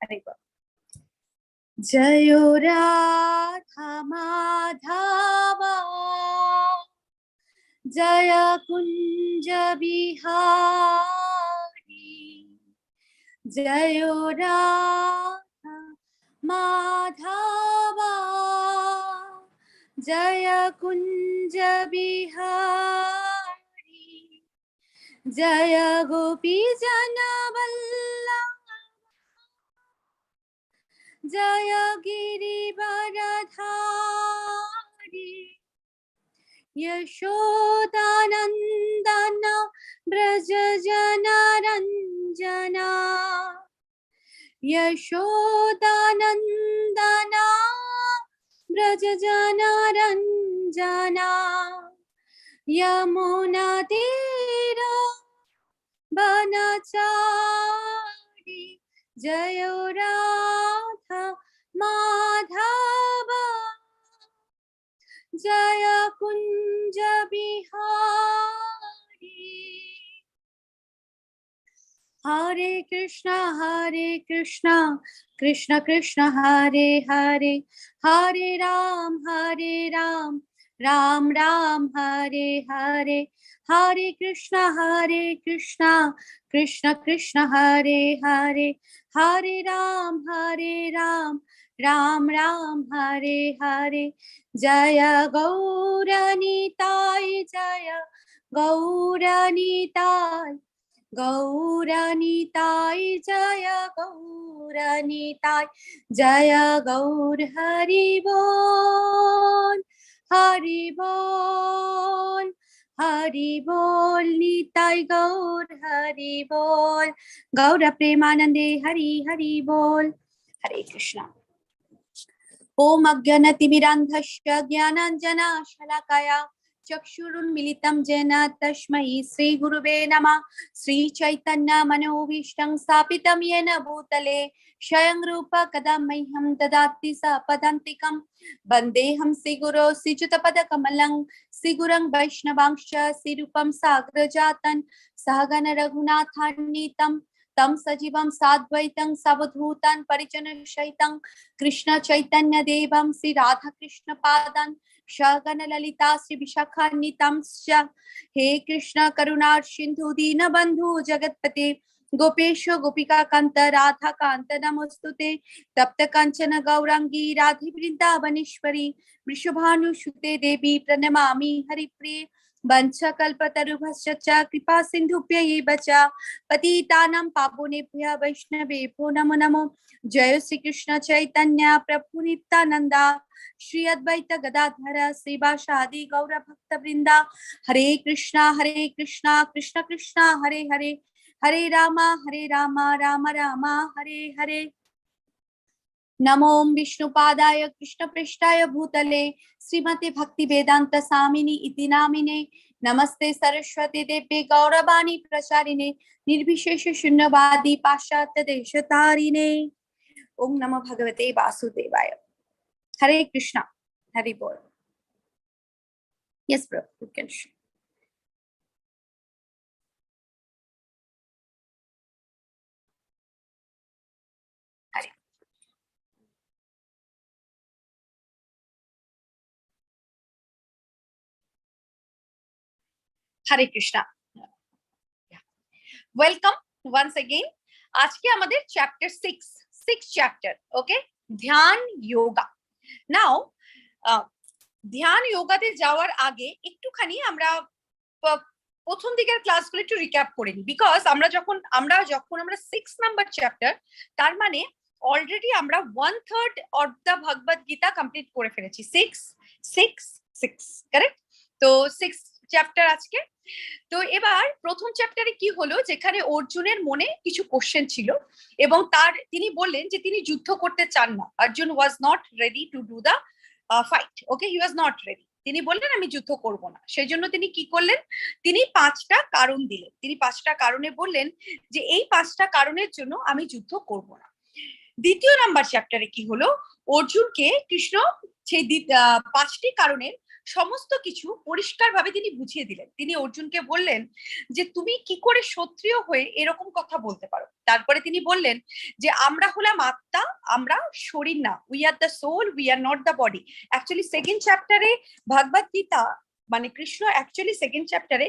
हरे बोल। जयो राधा माधवा जय कुंज बिहारी, जयो राधा माधवा जय कुंज बिहारी, जय गोपी जन वल्लभ जय गिरिवरधारी, यशोदानंदन ब्रज जन रंजना, यशोदानंदन ब्रज जन रंजना, यमुना तीर बनचारी, जयो राधा माधवा जय कुंज बिहारी। हरे कृष्णा कृष्ण कृष्ण हरे हरे, हरे राम राम राम हरे हरे, हरे कृष्णा कृष्ण कृष्ण हरे हरे, हरे राम राम राम हरे हरे। जय गौरनिताय जय गौरनिताय, गौरनिताय जय गौरनिताय, जय गौर हरि बोल हरि बोल हरि बोल, निताय गौर हरि बोल, गौर प्रेमानंदे हरि हरि बोल। हरे कृष्णा। ओम अज्ञानतिमिरान्धस्य ज्ञानाञ्जनशलाकया चक्षुरुन्मीलितं येन तस्मै श्री गुरुवे नमः। श्री चैतन्य मनोभीष्टं स्थापितं येन भूतले स्वयं रूप कदा मह्यं ददाति सपदान्तिकं। वन्देऽहं श्रीगुरो श्रीयुतपदकमलं श्रीगुरं वैष्णवांश्च श्रीरूपं साग्रजातं सहगण रघुनाथान्वितं तं सजीवं साद्वैतं सवधूतं परिजनसहितं कृष्ण चैतन्य देवं श्री राधा कृष्ण पादं सगण ललिता श्री विशाखान्वितांश्च। हे कृष्ण करुणा सिंधु दीनबंधु जगत्पते गोपेश गोपिका कांत राधा कांत नमोस्तुते। तप्त कंचन गौरांगी राधे वृंदावनेश्वरी वृषभानुसुते देवी प्रणमामि हरिप्रिये। वंशकल्पतरुभ्यश्च कृपा सिन्धुभ्यैव च पतितानां पावनेभ्यः वैष्णवेभ्यो नमो नमो। जय श्री कृष्ण चैतन्य प्रभु नित्यानंदा श्री अद्वैत गदाधर श्रीवासादि गौर भक्त वृंदा। हरे कृष्णा कृष्ण कृष्ण हरे हरे, हरे राम राम राम हरे हरे। नमो विष्णुपादाय कृष्ण पृष्ठाय भूतले श्रीमते भक्ति वेदांत स्वामिनी इति नामिने। नमस्ते सरस्वती देव्ये गौरवाणी प्रचारिणे निर्विशेष शून्यवादी पाश्चात्य देशतारिणे। ओम नमो भगवते वासुदेवाय। हरे कृष्णा हरि बोल। Yes bro you can. Hare Krishna, welcome once again. आज के हमारे चैप्टर 6 चैप्टर ओके, ध्यान योगा। नाउ ধ্যান যোগাতে যাওয়ার আগে একটুখানি আমরা প্রথম দিকের ক্লাসগুলো একটু রিক্যাপ করে নিই, বিকজ আমরা যখন 6 নাম্বার চ্যাপ্টার, তার মানে অলরেডি আমরা 1/3 of the Bhagavad Gita complete করে ফেলেছি। 6 কারেক্ট। তো 6 চ্যাপ্টার আজকে। তো এবার প্রথম চ্যাপ্টারে কি হলো, যেখানে অর্জুনের মনে কিছু কোশ্চেন ছিল এবং তিনি বললেন যে তিনি যুদ্ধ করতে চান না। Arjun was not ready to do the fight, okay, he was not ready. তিনি বললেন আমি যুদ্ধ করব না। সেই জন্য তিনি কি করলেন, তিনি 5টা কারণ দিলেন। তিনি 5টা কারণে বললেন যে এই 5টা কারণের জন্য আমি যুদ্ধ করব না। দ্বিতীয় নাম্বার চ্যাপ্টারে কি হলো, অর্জুনকে কৃষ্ণ সেই 5টি কারণের সমস্ত কিছু পরিষ্কারভাবে তিনি বুঝিয়ে দিলেন। তিনি অর্জুনকে বললেন যে তুমি কি করে ক্ষত্রিয় হয়ে এরকম কথা বলতে পারো। তারপরে তিনি বললেন যে আমরা হলাম আত্মা, আমরা শরীর না, we are the soul, we are not the body. Actually second চ্যাপ্টারে ভগবত গীতা, মানে কৃষ্ণ অ্যাকচুয়ালি সেকেন্ড চ্যাপ্টারে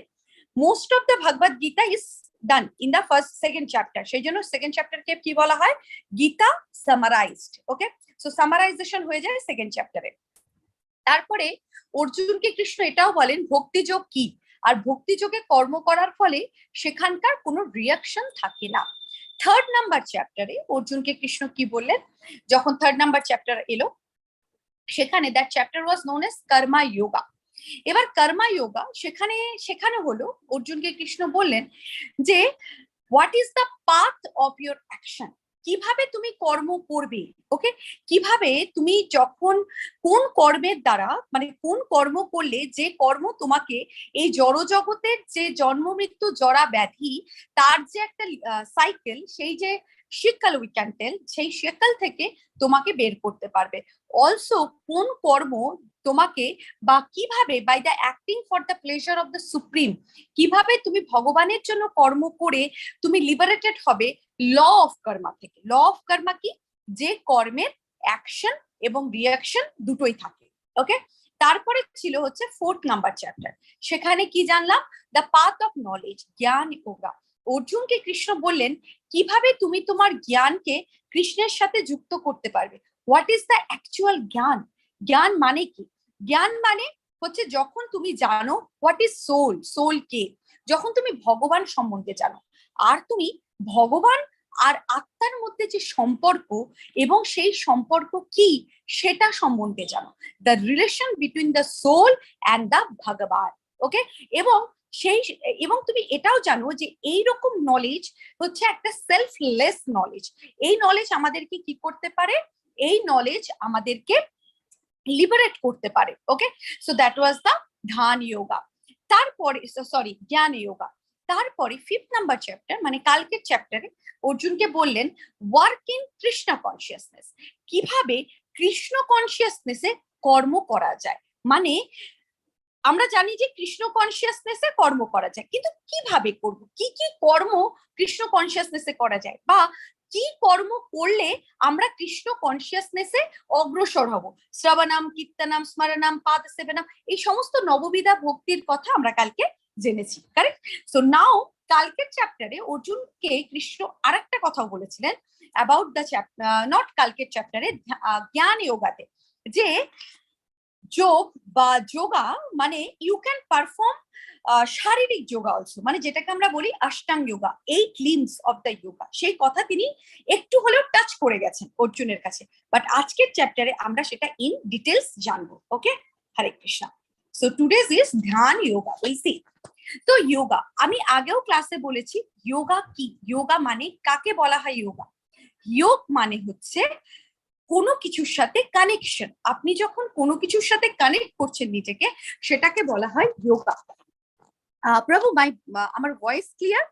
most of the Bhagavad Gita is done in the second chapter. সেই জন্য সেকেন্ড চ্যাপ্টারকে কি বলা হয়, Gita summarized. Okay, so summarization হয়ে যায় সেকেন্ড চ্যাপ্টারে। তারপরে অর্জুনকে কৃষ্ণ এটাও বলেন ভক্তিযোগ কি, আর ভক্তিযোগে কর্ম করার ফলে সেখানকার কোনো রিয়াকশন থাকে না। থার্ড নাম্বার চ্যাপ্টারে অর্জুনকে কৃষ্ণ কি বললেন, যখন থার্ড নাম্বার চ্যাপ্টার এলো সেখানে that chapter was known as Karma Yoga. এবার কর্মা যোগা সেখানে হলো অর্জুনকে কৃষ্ণ বললেন যে what is the path of your action, কিভাবে তুমি কর্ম করবে। ওকে, কিভাবে তুমি যখন কোন কর্মের দ্বারা, মানে কোন কর্ম করলে যে কর্ম তোমাকে এই জড়জগতের যে জন্ম মৃত্যু জরা ব্যাধি তার যে একটা সাইকেল, সেই যে শিকল উই ক্যান টেল, সেই শিকল থেকে তোমাকে বের করতে পারবে। অলসো কোন কর্ম তোমাকে, বা কিভাবে by the acting for the pleasure of the supreme, কিভাবে তুমি ভগবানের জন্য কর্ম করে তুমি লিবারেটেড হবে ল অফ কর্মা থেকে। ল অফ কর্মা কি, যে কর্মের অ্যাকশন এবং রিয়াকশন দুটোই থাকে। ওকে, তারপরে ছিল হচ্ছে ফোর্থ নাম্বার চ্যাপ্টার, সেখানে কি জানলাম, দ্য পাথ অফ নলেজ, জ্ঞান যোগা। অর্জুনকে কৃষ্ণ বললেন কিভাবে তুমি তোমার জ্ঞানকে কৃষ্ণের সাথে যুক্ত করতে পারবে। হোয়াট ইজ দ্য অ্যাকচুয়াল জ্ঞান, জ্ঞান মানে কি, জ্ঞান মানে হচ্ছে যখন তুমি জানো হোয়াট ইজ সোল, সোল কে, যখন তুমি ভগবান সম্বন্ধে জানো, আর তুমি ভগবান আর আত্মার মধ্যে যে সম্পর্ক এবং সেই সম্পর্ক কি সেটা সম্বন্ধে জানো, the relation between the soul and the Bhagavan. Okay, এবং এবং তুমি এটাও জানো যে এইরকম নলেজ হচ্ছে একটা সেলফলেস নলেজ। এই নলেজ আমাদেরকে কি করতে পারে, এই নলেজ আমাদেরকে লিবারেট করতে পারে। ওকে, সো দ্যাট ওয়াজ দ্য ধ্যান যোগা। তারপরে জ্ঞান যোগা। তারপরে ফিফথ নাম্বার চ্যাপ্টার, মানে কালকের চ্যাপ্টারে অর্জুনকে বললেন ওয়ার্ক ইন কৃষ্ণ কনসিয়াসনেস, কিভাবে কৃষ্ণ কনসিয়াসনেসে কর্ম করা যায়। মানে আমরা জানি যে কৃষ্ণ কনসিয়াসনেসে কর্ম করা যায়, কিন্তু কিভাবে করব, কি কি কর্ম কৃষ্ণ কনসিয়াসনেসে করা যায়, বা কি কর্ম করলে আমরা কৃষ্ণ কনসিয়াসনেসে অগ্রসর হব। শ্রবণাম, কীর্তনাম, স্মরণাম, পাদ সেবনাম, এই সমস্ত নববিধা ভক্তির কথা আমরা কালকে জেনেছি। কারেক্ট? সো নাও কালকের চ্যাপ্টারে অর্জুনকে কৃষ্ণ আরেকটা কথা বলেছিলেন অ্যাবাউট দ্য চ্যাপ্টার, নট কালকের চ্যাপ্টারে, জ্ঞান যোগাতে, যে যোগ বা যোগা মানে ইউ ক্যান পারফর্ম শারীরিক যোগা অলসো, মানে যেটাকে আমরা বলি Ashtanga yoga, 8 limbs of the yoga, সেই কথা তিনি একটু হলেও টাচ করে গেছেন অর্জুনের কাছে। বাট আজকের চ্যাপ্টারে আমরা সেটা ইন ডিটেলস জানবো। ওকে, হরে কৃষ্ণ। সো টুডেজ ইজ ধ্যান যোগা। ওই সি, তো যোগা আমি আগেও ক্লাসে বলেছি, যোগা কি, যোগা মানে কাকে বলা হয় যোগা। যোগ মানে হচ্ছে কোনো কিছুর সাথে কানেকশন, আপনি যখন কোনো কিছুর সাথে কানেক্ট করছেন নিজেকে, সেটাকে বলা হয় যোগা। প্রভু আমার ভয়েস ক্লিয়ার?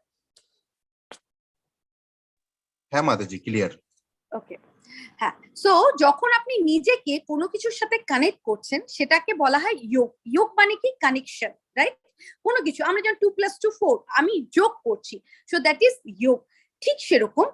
হ্যাঁ মাতাজি, ক্লিয়ার। ওকে, হ্যাঁ। সো যখন আপনি নিজেকে কোনো কিছুর সাথে কানেক্ট করছেন সেটাকে বলা হয় যোগ। যোগ মানে কি, কানেকশন, রাইট? কোনো কিছু আমরা যেমন 2+2=4, আমি যোগ করছি, সো দ্যাট ইজ যোগ। ঠিক সেরকম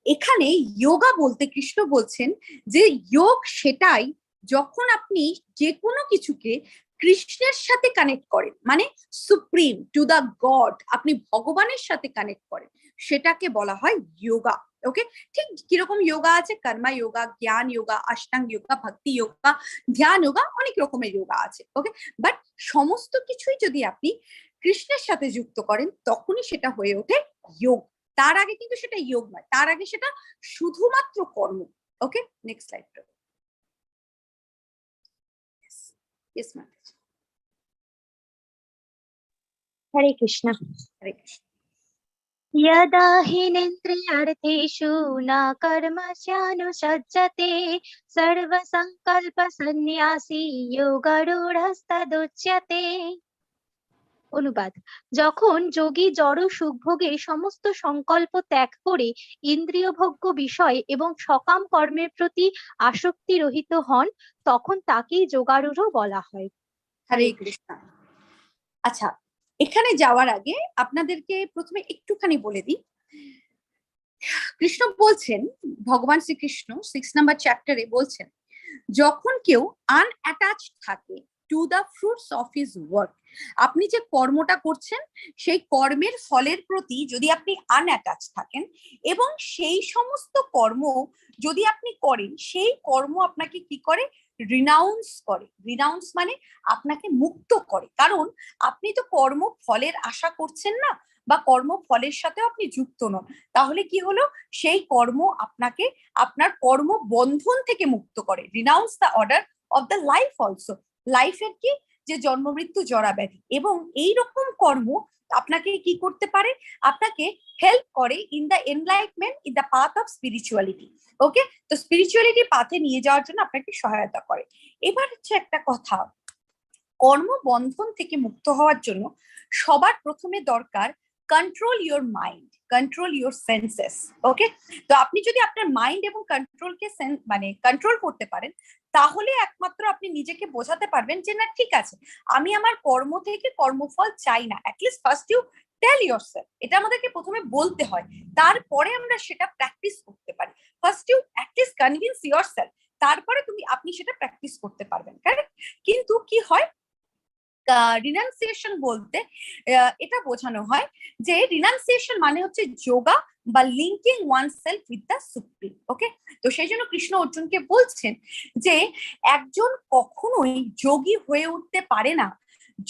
এখানে যোগা বলতে কৃষ্ণ বলছেন যে যোগ সেটাই যখন আপনি যে কোনো কিছুকে কৃষ্ণের সাথে কানেক্ট করেন, মানে সুপ্রিম টু দ্য গড, আপনি ভগবানের সাথে কানেক্ট করেন, সেটাকে বলা হয় যোগা। ওকে, ঠিক কিরকম যোগা আছে, কর্মা যোগা, জ্ঞান যোগা, অষ্টাঙ্গ যোগা, ভক্তি যোগা, ধ্যান যোগা, অনেক রকমের যোগা আছে। ওকে, বাট সমস্ত কিছুই যদি আপনি কৃষ্ণের সাথে যুক্ত করেন তখনই সেটা হয়ে ওঠে যোগ। তার আগে কিন্তু সেটা যোগ নয়, তার আগে সেটা শুধুমাত্র কর্ম। ওকে, next slide. Yes Mataji. Hare Krishna. Hare Krishna. यदा हिनेन्द्रियार्थेषु न कर्मस्यानुसज्जते सर्वसंकल्पसन्न्यासी योगारूढस्तदुच्यते। অনুবাদ, যখন যোগী জড় সুখভোগে সমস্ত সংকল্প ত্যাগ করে ইন্দ্রিয় ভোগ্য বিষয় এবং সকাম কর্মের প্রতি আসক্তি রহিত হন, তখন তাকেই যোগারূঢ় বলা হয়। হরে কৃষ্ণ। আচ্ছা, এখানে যাওয়ার আগে আপনাদেরকে প্রথমে একটুখানি বলে দিই, কৃষ্ণ বলছেন, ভগবান শ্রীকৃষ্ণ 6 নাম্বার চ্যাপ্টারে বলছেন, যখন কেউ আনঅ্যাটাচ থাকে to the fruits of his work, আপনি যে কর্মটা করছেন সেই কর্মের ফলের প্রতি যদি আপনি আনঅ্যাটাচ থাকেন এবং সেই সমস্ত কর্ম যদি আপনি করেন, সেই কর্ম আপনাকে কি করে, রিনাউন্স করে। রিনাউন্স মানে আপনাকে মুক্ত করে, কারণ আপনি তো কর্ম ফলের আশা করছেন না বা কর্ম ফলের সাথে আপনি যুক্ত নন। তাহলে কি হলো, সেই কর্ম আপনাকে আপনার কর্ম বন্ধন থেকে মুক্ত করে। Renowned the order of the life also, লাইফের কি, যে জন্ম মৃত্যু জরা ব্যাধি, এবং এই রকম কর্ম আপনাকে কি করতে পারে, আপনাকে হেল্প করে in the enlightenment, in the path of spirituality. Okay, তো স্পিরিচুয়ালিটি পাথে নিয়ে যাওয়ার জন্য আপনাকে সহায়তা করে। এবার হচ্ছে একটা কথা, কর্মবন্ধন থেকে মুক্ত হওয়ার জন্য সবার প্রথমে দরকার control your mind, control your senses. Okay, তো আপনি যদি আপনার মাইন্ড এবং কন্ট্রোলকে মানে কন্ট্রোল করতে পারেন, তাহলে একমাত্র আপনি নিজেকে বোঝাতে পারবেন যে না, ঠিক আছে, আমি আমার কর্ম থেকে কর্মফল চাই না। At least first you tell yourself, এটা আমাদেরকে প্রথমে বলতে হয়, তারপরে আমরা সেটা প্র্যাকটিস করতে পারি। First you at least convince yourself, তারপরে আপনি সেটা প্র্যাকটিস করতে পারবেন। কারেক্ট? কিন্তু কি হয়, রিনাউন্সিয়েশন বলতে এটা বোঝানো হয় যে রিনাউন্সিয়েশন মানে হচ্ছে যোগা বা linking oneself with the supreme. Okay, তো সেই জন্য কৃষ্ণ অর্জুনকে বলছেন যে একজন কখনোই যোগী হয়ে উঠতে পারে না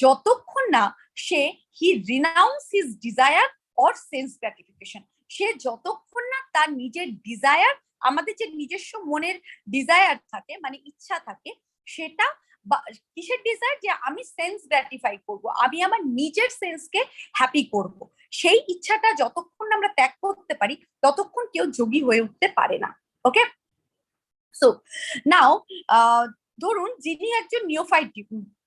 যতক্ষণ না সে he renounce his desire or sense gratification, সে যতক্ষণ না তার নিজের ডিজায়ার, আমাদের যে নিজস্ব মনের ডিজায়ার থাকে মানে ইচ্ছা থাকে, সেটা কিসের ডিজায়ার, যে আমি সেন্স গ্র্যাটিফাই করব, আমি আমার নিজের সেন্সকে হ্যাপি করব, সেই ইচ্ছাটা যতক্ষণ আমরা ত্যাগ করতে পারি ততক্ষণ কেউ যোগী হয়ে উঠতে পারে না। ওকে, সো নাও ধরুন যিনি একজন নিওফাইট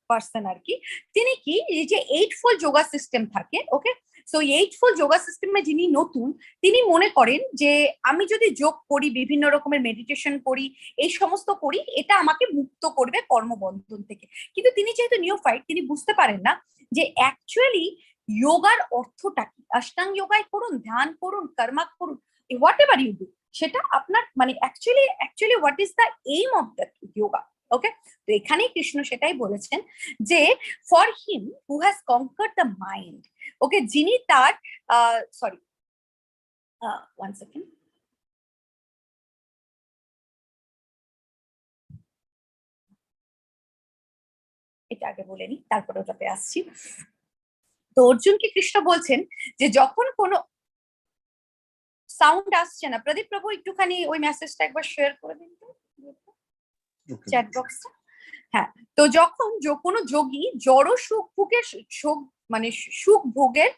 পার্সন আর কি, তিনি কি, এই যে 8-fold যোগা সিস্টেম থাকে, ওকে, সো 8-fold যোগা সিস্টেমে যিনি নতুন, তিনি মনে করেন যে আমি যদি যোগ করি, বিভিন্ন রকমের মেডিটেশন করি, এই সমস্ত করি, এটা আমাকে মুক্ত করবে কর্মবন্ধন থেকে। কিন্তু তিনি যেহেতু নিওফাইট, তিনি বুঝতে পারেন না যে অ্যাকচুয়ালি যোগার অর্থটা কি। অষ্টাঙ্গ যোগায় করুন, ধ্যান করুন, কর্মা করুন, হোয়াট এভার ইউ ডু, সেটা আপনার মানে actually what is the aim of that yoga. Okay, তো এখানেই কৃষ্ণ সেটাই বলেছেন যে for him who has conquered the mind, okay, যিনি তার সরি ওয়ান সেকেন্ড, এটা আগে বলে নি, তারপরে ওটাতে আসছি। তো অর্জুনকে কৃষ্ণ বলছেন যে যখন কোনো সাউন্ড আসছে না, প্রদীপ প্রভু একটুখানি ওই মেসেজটা একবার শেয়ার করে দিন তো চ্যাট বক্সটা। হ্যাঁ, তো যখন কোনো যোগী জড় সুখ ভোগের মানে সুখ ভোগের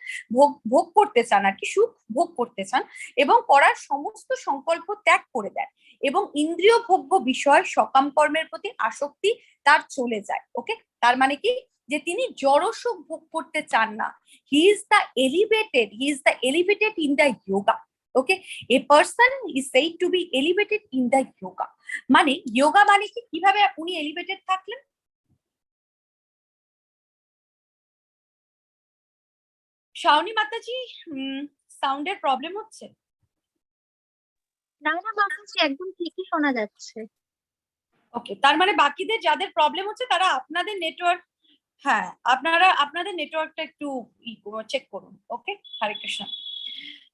ভোগ করতে চান আর কি, সুখ ভোগ করতে চান এবং করার সমস্ত সংকল্প ত্যাগ করে দেন এবং ইন্দ্রিয় ভোগ্য বিষয় সকাম কর্মের প্রতি আসক্তি তার চলে যায়। ওকে, তার মানে কি, যে তিনি জড় সুখ ভোগ করতে চান না। He is the elevated in the yoga. Okay, a person is said to be elevated in the yoga. মানে যোগা মানে কি, কিভাবে উনি এলিভেটেড থাকলেন? শাওনি মাতাজি, সাউন্ডের প্রবলেম হচ্ছে? না না মাতাজি, একদম ঠিকই শোনা যাচ্ছে। ওকে, তার মানে বাকিদের যাদের প্রবলেম হচ্ছে তারা আপনাদের নেটওয়ার্ক, হ্যাঁ আপনারা আপনাদের নেটওয়ার্কটা একটু চেক করুন। ওকে, হরে কৃষ্ণ।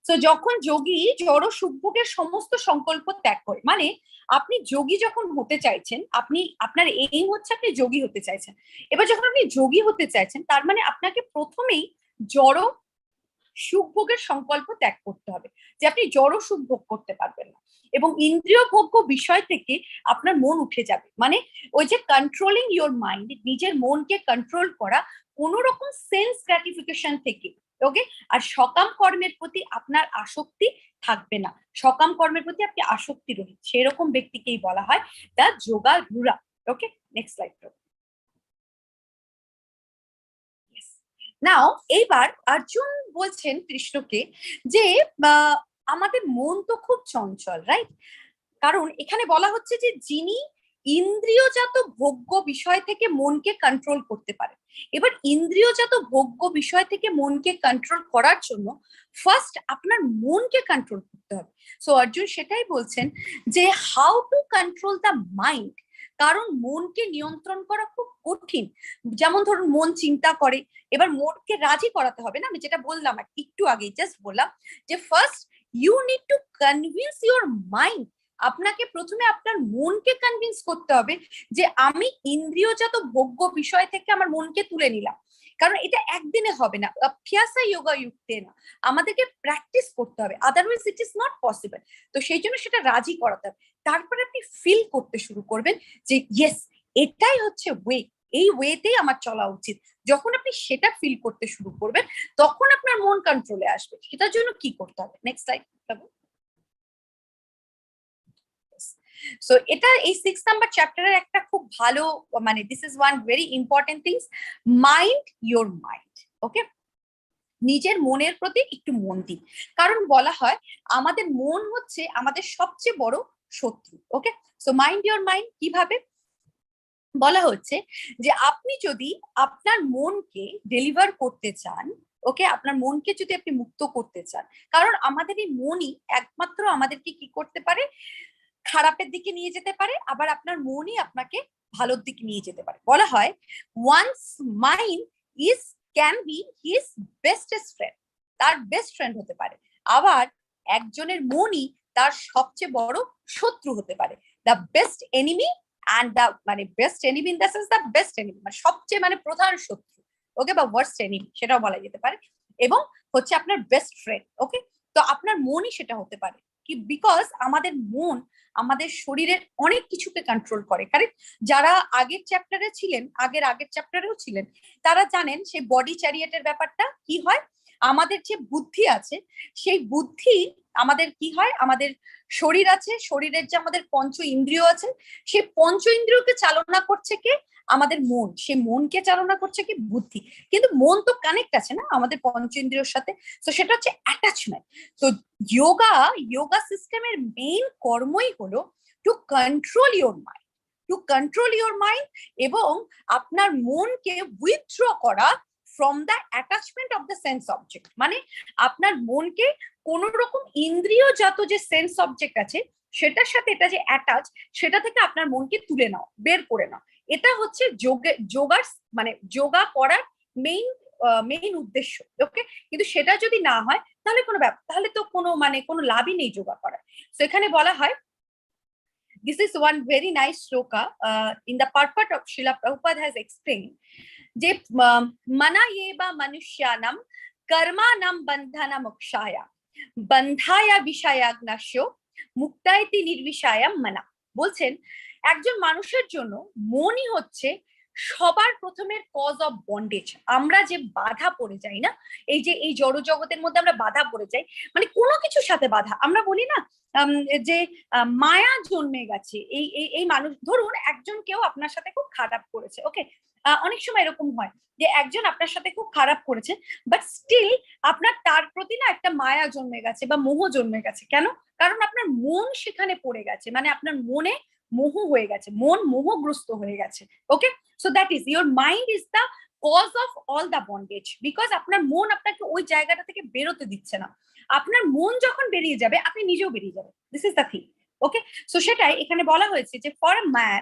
তো যখন যোগী জড় সুখভোগের সমস্ত সংকল্প ত্যাগ করে, মানে আপনি যোগী যখন হতে চাইছেন, আপনি আপনার এইম হচ্ছে আপনি যোগী হতে চাইছেন। এবার যখন আপনি যোগী হতে চাইছেন, তার মানে আপনাকে প্রথমেই জড় সুখ ভোগের সংকল্প ত্যাগ করতে হবে, যে আপনি জড় সুখ ভোগ করতে পারবেন না এবং ইন্দ্রিয় ভোগ্য বিষয় থেকে আপনার মন উঠে যাবে। মানে ওই যে কন্ট্রোলিং ইওর মাইন্ড, নিজের মনকে কন্ট্রোল করা কোন রকম সেন্স গ্র্যাটিফিকেশন থেকে। ওকে, আর সকাম কর্মের প্রতি আপনার আসক্তি থাকবে না, সকাম কর্মের প্রতি আপনি আসক্তি রহিত, সেরকম ব্যক্তিকেই বলা হয় the yogarudha. Okay, next slide. Now এইবার অর্জুন বলছেন কৃষ্ণকে যে আমাদের মন তো খুব চঞ্চল, রাইট? কারণ এখানে বলা হচ্ছে যে যিনি ইন্দ্রিয়জাত ভোগ্য বিষয় থেকে মনকে কন্ট্রোল করতে পারে। এবার ইন্দ্রিয়জাত ভোগ্য বিষয় থেকে মনকে কন্ট্রোল করার জন্য ফার্স্ট আপনার মনকে কন্ট্রোল করতে হবে। সো অর্জুন সেটাই বলছেন যে how to control the mind, কারণ মনকে নিয়ন্ত্রণ করা খুব কঠিন। যেমন ধরুন মন চিন্তা করে, এবার মনকে রাজি করাতে হবে না, আমি যেটা বললাম একটু আগে জাস্ট বললাম যে first you need to convince your mind. আপনাকে প্রথমে আপনার মনকে কনভিন্স করতে হবে যে আমি ইন্দ্রিয়জাত ভোগ্য বিষয় থেকে আমার মনকে তুলে নিলাম। কারণ এটা একদিনে হবে না, অভ্যাসা যোগা যুক্তে না, আমাদেরকে প্র্যাকটিস করতে হবে, otherwise it is not possible. তো সেই জন্য সেটা রাজি করাতে হবে। তারপরে আপনি ফিল করতে শুরু করবেন যে ইয়েস, এটাই হচ্ছে ওয়ে, এই ওয়েতেই আমার চলা উচিত। যখন আপনি সেটা ফিল করতে শুরু করবেন তখন আপনার মন কন্ট্রোলে আসবে। সেটার জন্য কি করতে হবে, নেক্সট স্লাইড। সো এটা এই 6 নাম্বার চ্যাপ্টারের একটা খুব ভালো, মানে this is one very important things, mind your mind. Okay, নিজের মনের প্রতি একটু মন দিন, কারণ বলা হয় আমাদের মন হচ্ছে আমাদের সবচেয়ে বড় শত্রু। ওকে, সো মাইন্ড ইয়োর মাইন্ড কিভাবে বলা হচ্ছে যে আপনি যদি আপনার মনকে ডেলিভার করতে চান, ওকে, আপনার মনকে যদি আপনি মুক্ত করতে চান, কারণ আমাদের এই মনই একমাত্র আমাদেরকে কি করতে পারে, খারাপের দিকে নিয়ে যেতে পারে, আবার আপনার মনই আপনাকে ভালোর দিকে নিয়ে যেতে পারে। বলা হয় once mind is can be his bestest friend, তার বেস্ট ফ্রেন্ড হতে পারে, আবার একজনের মনই তার সবচেয়ে বড় শত্রু হতে পারে। The best enemy and the, মানে best enemy in the sense the best enemy, মানে সবচেয়ে মানে প্রধান শত্রু, ওকে, বা ওয়ার্স্ট এনিমি সেটাও বলা যেতে পারে, এবং হচ্ছে আপনার বেস্ট ফ্রেন্ড। ওকে, তো আপনার মনই সেটা হতে পারে কি, বিকজ আমাদের মন আমাদের শরীরের অনেক কিছুকে কন্ট্রোল করে। কারেক্ট, যারা আগের চ্যাপ্টারে ছিলেন, আগের চ্যাপ্টারেও ছিলেন, তারা জানেন সেই বডি চ্যারিয়েটের ব্যাপারটা কি হয়। আমাদের যে বুদ্ধি আছে সেই বুদ্ধি আমাদের কি হয়, আমাদের শরীর আছে, শরীরের যে আমাদের পঞ্চ ইন্দ্রিয় আছে, সেই পঞ্চ ইন্দ্রিয়কে চালনা করছে কে, আমাদের মন, সেই মনকে চালনা করছে কি বুদ্ধি। কিন্তু মন তো কানেক্ট আছে না আমাদের পঞ্চ ইন্দ্রিয়র সাথে, তো সেটা হচ্ছে অ্যাটাচমেন্ট। তো যোগা সিস্টেমের মেইন কর্মই হলো to control your mind, to control your mind, এবং আপনার মনকে উইথড্র করা from the attachment of the sense object. মানে আপনার মনকে কোন রকম ইন্দ্রিয়জাত যে সেন্স অবজেক্ট আছে সেটার সাথে এটা যে অ্যাটাচ, সেটা থেকে আপনার মনকে তুলে নাও, বের করে নাও। এটা হচ্ছে যোগার, মানে যোগা করার মেইন উদ্দেশ্য। ওকে, কিন্তু সেটা যদি না হয় তাহলে কোনো ব্যাপার, তাহলে তো কোনো লাভই নেই যোগা করার। তো এখানে বলা হয়, this is one very nice shloka in the purport of Srila Prabhupada has explained যে mana yeva manushyanam karmanam bandhana mokshaya bandhaya বিষয়াগ্নাস্য মুক্তাইতি নির্বিষায়াম মানা। বলছেন একজন মানুষের জন্য মনই হচ্ছে সবার প্রথমের কজ অফ বন্ডেজ। আমরা যে বাধা পড়ে যাই না, এই যে এই জড় জগতের মধ্যে আমরা বাধা পড়ে যাই, মানে কোনো কিছুর সাথে বাধা, আমরা বলি না যে মায়া জন্মে গেছে, এই মানুষ, ধরুন একজন কেউ আপনার সাথে খুব খারাপ করেছে, ওকে, অনেক সময় এরকম হয় যে একজন আপনার সাথে খুব খারাপ করেছে, বাট স্টিল আপনার তার প্রতি না একটা মায়া জন্মে গেছে বা মোহ জন্মে গেছে। কেন? কারণ আপনার মন সেখানে পড়ে গেছে, মানে আপনার মনে মোহ হয়ে গেছে, মন মোহগ্রস্ত হয়ে গেছে। Okay, so that is your mind is the cause of all the bondage, because আপনার মন আপনাকে ওই জায়গাটা থেকে বেরোতে দিচ্ছে না। আপনার মন যখন বেরিয়ে যাবে আপনি নিজেও বেরিয়ে যাবেন, this is the thing. Okay, so সেটাই এখানে বলা হয়েছে যে for a man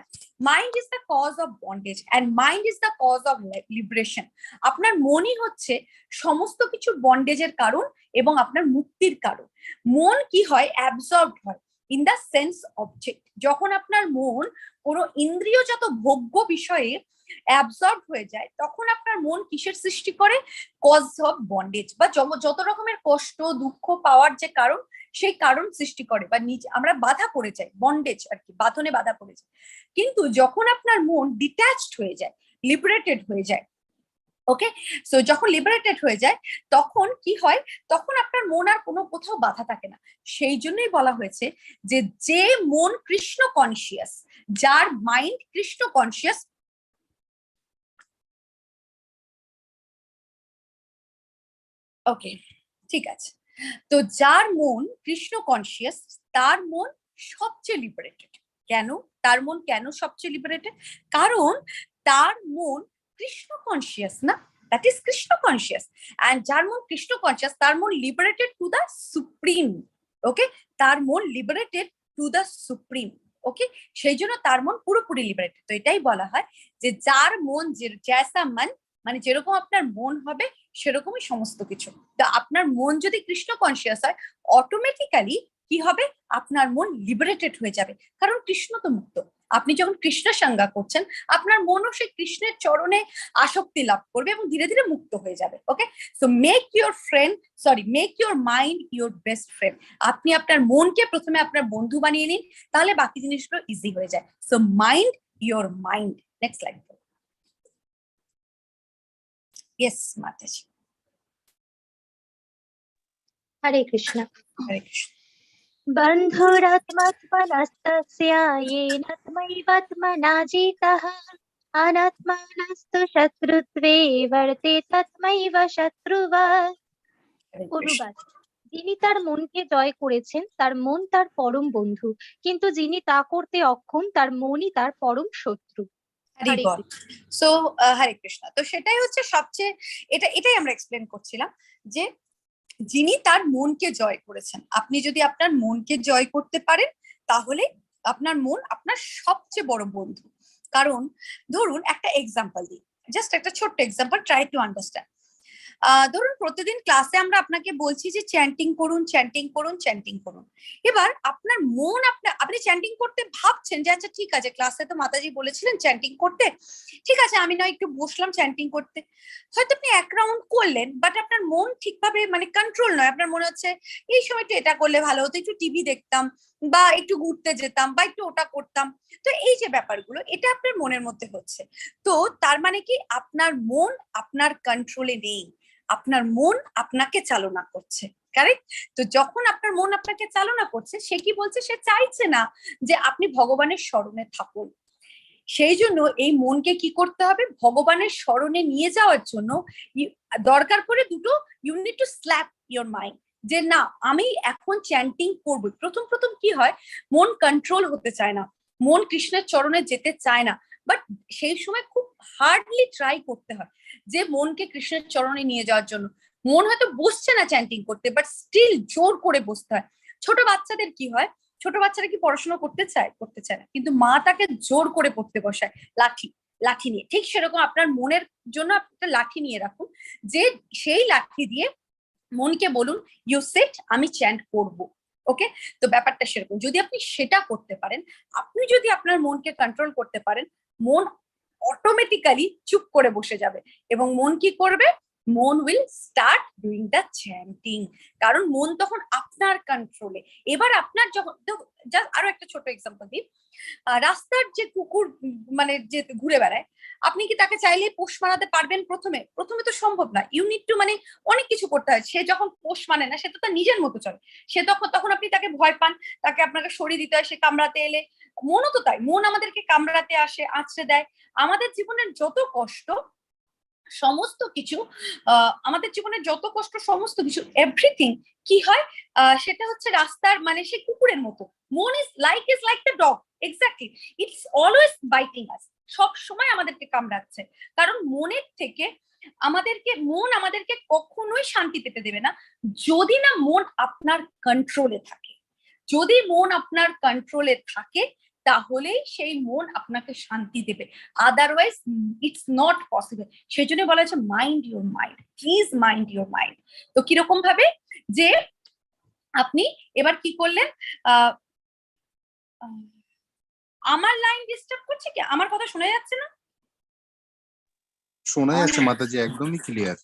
mind is the cause of bondage and mind is the cause of liberation. আপনার মনই হচ্ছে সমস্ত কিছু বন্ডেজের কারণ এবং আপনার মুক্তির কারণ। মন কি হয়, অ্যাবজর্বড হয় ইন দ্য সেন্স অবজেক্ট। যখন আপনার মন কোনো ইন্দ্রিয়জাত ভোগ্য বিষয়ে অ্যাবজর্ব হয়ে যায় তখন আপনার মন কিসের সৃষ্টি করে, কজ অফ বন্ডেজ, বা যত রকমের কষ্ট দুঃখ পাওয়ার যে কারণ সেই কারণ সৃষ্টি করে, বা নিজে আমরা বাধা পড়ে যাই, বন্ডেজ আর কি, বাঁধনে বাধা পড়ে যায়। কিন্তু যখন আপনার মন ডিট্যাচড হয়ে যায়, লিবারেটেড হয়ে যায়, ওকে, সো যখন লিবারেটেড হয়ে যায় তখন কি হয়, তখন আপনার মন আর কোনো কোথাও বাধা থাকে না। সেই জন্যই বলা হয়েছে যে মন কৃষ্ণ কনসিয়াস, যার মাইন্ড কৃষ্ণ কনসিয়াস, ওকে, ঠিক আছে, তো যার মন কৃষ্ণ কনসিয়াস তার মন সবচেয়ে লিবারেটেড। কেন তার মন কেন সবচেয়ে লিবারেটেড? কারণ তার মন কৃষ্ণ কনসিয়াস না, that is Krishna conscious. And যার মন কৃষ্ণ কনসিয়াস তার মন লিবারেটেড টু দ্য সুপ্রিম। ওকে, তার মন লিবারেটেড টু দ্য সুপ্রিম। ওকে, সেই জন্য তার মন পুরোপুরি লিবারেটেড। তো এটাই বলা হয় যে যার মন জैसा मन, মানে যেরকম আপনার মন হবে সেরকমই সমস্ত কিছু। তো আপনার মন যদি কৃষ্ণ কনসিয়াস হয়, অটোমেটিক্যালি কি হবে, আপনার মন লিবারেটেড হয়ে যাবে, কারণ কৃষ্ণ তো মুক্ত। আপনি যখন কৃষ্ণ সংজ্ঞা করছেন, আপনার মনও সেই কৃষ্ণের চরণে আসক্তি লাভ করবে এবং ধীরে ধীরে মুক্ত হয়ে যাবে। Okay, so make your mind your best friend. আপনি আপনার মনকে প্রথমে আপনার বন্ধু বানিয়ে নিন, তাহলে বাকি জিনিসগুলো ইজি হয়ে যায়। So mind your mind. Next slide. Yes Mataji. Hare Krishna. Hare Krishna. বন্ধুরাত্মত্মনস্তস্য येन त्वयैवात्मना जितः अनात्मानस्तु शत्रुत्वे वर्ते तस्मैव शत्रुवत्। অনুবাদ: যিনি তার মনকে জয় করেছেন তার মন তার পরম বন্ধু, কিন্তু যিনি তা করতে অক্ষম তার মনই তার পরম শত্রু। হরে কৃষ্ণ। সো হরে কৃষ্ণ। তো সেটাই হচ্ছে সবচেয়ে, এটাই আমরা এক্সপ্লেন করছিলাম যে যিনি তার মনকে জয় করেছেন, আপনি যদি আপনার মনকে জয় করতে পারেন তাহলে আপনার মন আপনার সবচেয়ে বড় বন্ধু। কারণ ধরুন একটা এক্সাম্পল দিই, জাস্ট একটা ছোট্ট এক্সাম্পল, ট্রাই টু আন্ডারস্ট্যান্ড। ধরুন প্রতিদিন ক্লাসে আমরা আপনাকে বলছি যে চ্যান্টিং করুন, চ্যান্টিং করুন, চ্যান্টিং করুন। এবার আপনার মন আপনি চ্যান্টিং করতে ভাবছেন যে আচ্ছা ঠিক আছে, ক্লাসে তো মাতাজি বলেছিলেন চ্যান্টিং করতে, ঠিক আছে আমি না একটু বসলাম চ্যান্টিং করতে। হয়তো আপনি এক রাউন্ড করলেন, বাট আপনার মন ঠিকভাবে মানে কন্ট্রোল নয়। আপনার মনে হচ্ছে এই সময়টা এটা করলে ভালো হতো, একটু টিভি দেখতাম বা একটু ঘুরতে যেতাম বা একটু ওটা করতাম। তো এই যে ব্যাপারগুলো, এটা আপনার মনের মধ্যে হচ্ছে। তো তার মানে কি, আপনার মন আপনার কন্ট্রোলে নেই, আপনার মন আপনাকে চালনা করছে। কারেক্ট? তো যখন আপনার মন আপনাকে চালনা করছে, সে কি বলছে, সে চাইছে না যে আপনি ভগবানের স্মরণে থাকুন। সেই জন্য এই মনকে কি করতে হবে, ভগবানের স্মরণে নিয়ে যাওয়ার জন্য দরকার পড়ে দুটো, you need to slap your mind, যে না আমি এখন চ্যান্টিং করবো। প্রথম প্রথম কি হয়, মন কন্ট্রোল হতে চায় না, মন কৃষ্ণের চরণে যেতে চায় না, বাট সেই সময় খুব হার্ডলি ট্রাই করতে হয় যে মনকে কৃষ্ণের চরণে নিয়ে যাওয়ার জন্য। মন হয়তো বসছে না চ্যান্টিং করতে, বাট স্টিল জোর করে বসতে হয়। ছোট বাচ্চাদের কি হয়, ছোট বাচ্চারা কি পড়াশোনা করতে চায়? করতে চায় না, কিন্তু মা তাকে জোর করে পড়তে বসায় লাঠি নিয়ে। ঠিক সেরকম আপনার মনের জন্য একটা লাঠি নিয়ে রাখুন, যে সেই লাঠি দিয়ে মনকে বলুন ইউ সিট, আমি চ্যান্ট করব। ওকে, তো ব্যাপারটা সেরকম। যদি আপনি সেটা করতে পারেন, আপনি যদি আপনার মনকে কন্ট্রোল করতে পারেন, মন অটোমেটিক্যালি চুপ করে বসে যাবে এবং মন কি করবে, মন will start doing the chanting, কারণ মন তখন আপনার কন্ট্রোলে। এবার আপনার যখন, আরো একটা ছোট এক্সাম্পল দিই, রাস্তার যে কুকুর মানে যে ঘুরে বেড়ায়, আপনি কি তাকে চাইলে পোষ মানাতে পারবেন? প্রথমে প্রথমে তো সম্ভব না, ইউ নিড টু মানে অনেক কিছু করতে হয়। সে যখন পোষ মানে না, সে তো তার নিজের মতো চলে, সে তখন আপনি তাকে ভয় পান, তাকে আপনাকে সরিয়ে দিতে হয়, সে কামড়াতে এলে। মনও তো তাই, মন আমাদেরকে কামড়াতে আসে, আঁচড়ে দেয়। আমাদের জীবনের যত কষ্ট, সমস্ত কিছু, আমাদের জীবনের যত কষ্ট, সমস্ত কিছু, এভরিথিং কি হয়, সেটা হচ্ছে রাস্তার মানে সে কুকুরের মতো। মন is like the dog, exactly, it's always biting us, সব সময় আমাদেরকে কামড়াচ্ছে। কারণ মনের থেকে মন আমাদেরকে কখনোই শান্তি পেতে দেবে না, যদি না মন আপনার কন্ট্রোলে থাকে। যদি মন আপনার কন্ট্রোলে থাকে, তাহলেই সেই মন আপনাকে শান্তি দেবে, আদারওয়াইজ ইটস নট পসিবল। সেই জন্য বলা হচ্ছে mind your mind, please mind your mind. তো কিরকম ভাবে, যে আপনি এবার কি করলেন, আমার লাইন ডিস্টার্ব করছে কি? আমার কথা শোনা যাচ্ছে না? শোনা যাচ্ছে মাতাজি, একদমই ক্লিয়ার।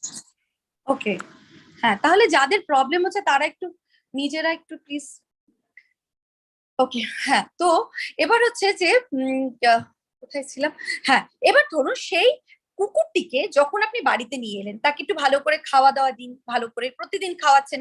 ওকে, হ্যাঁ, তাহলে যাদের প্রবলেম হচ্ছে তারা একটু নিজেরা একটু প্লিজ। ওকে, হ্যাঁ, তো এবার হচ্ছে যে কোথায় ছিলাম, হ্যাঁ, এবার ধরুন সেই কুকুরটিকে যখন আপনি বাড়িতে নিয়ে এলেন, তাকে একটু ভালো করে খাওয়া দাওয়া দিন, ভালো করে প্রতিদিন খাওয়াচ্ছেন।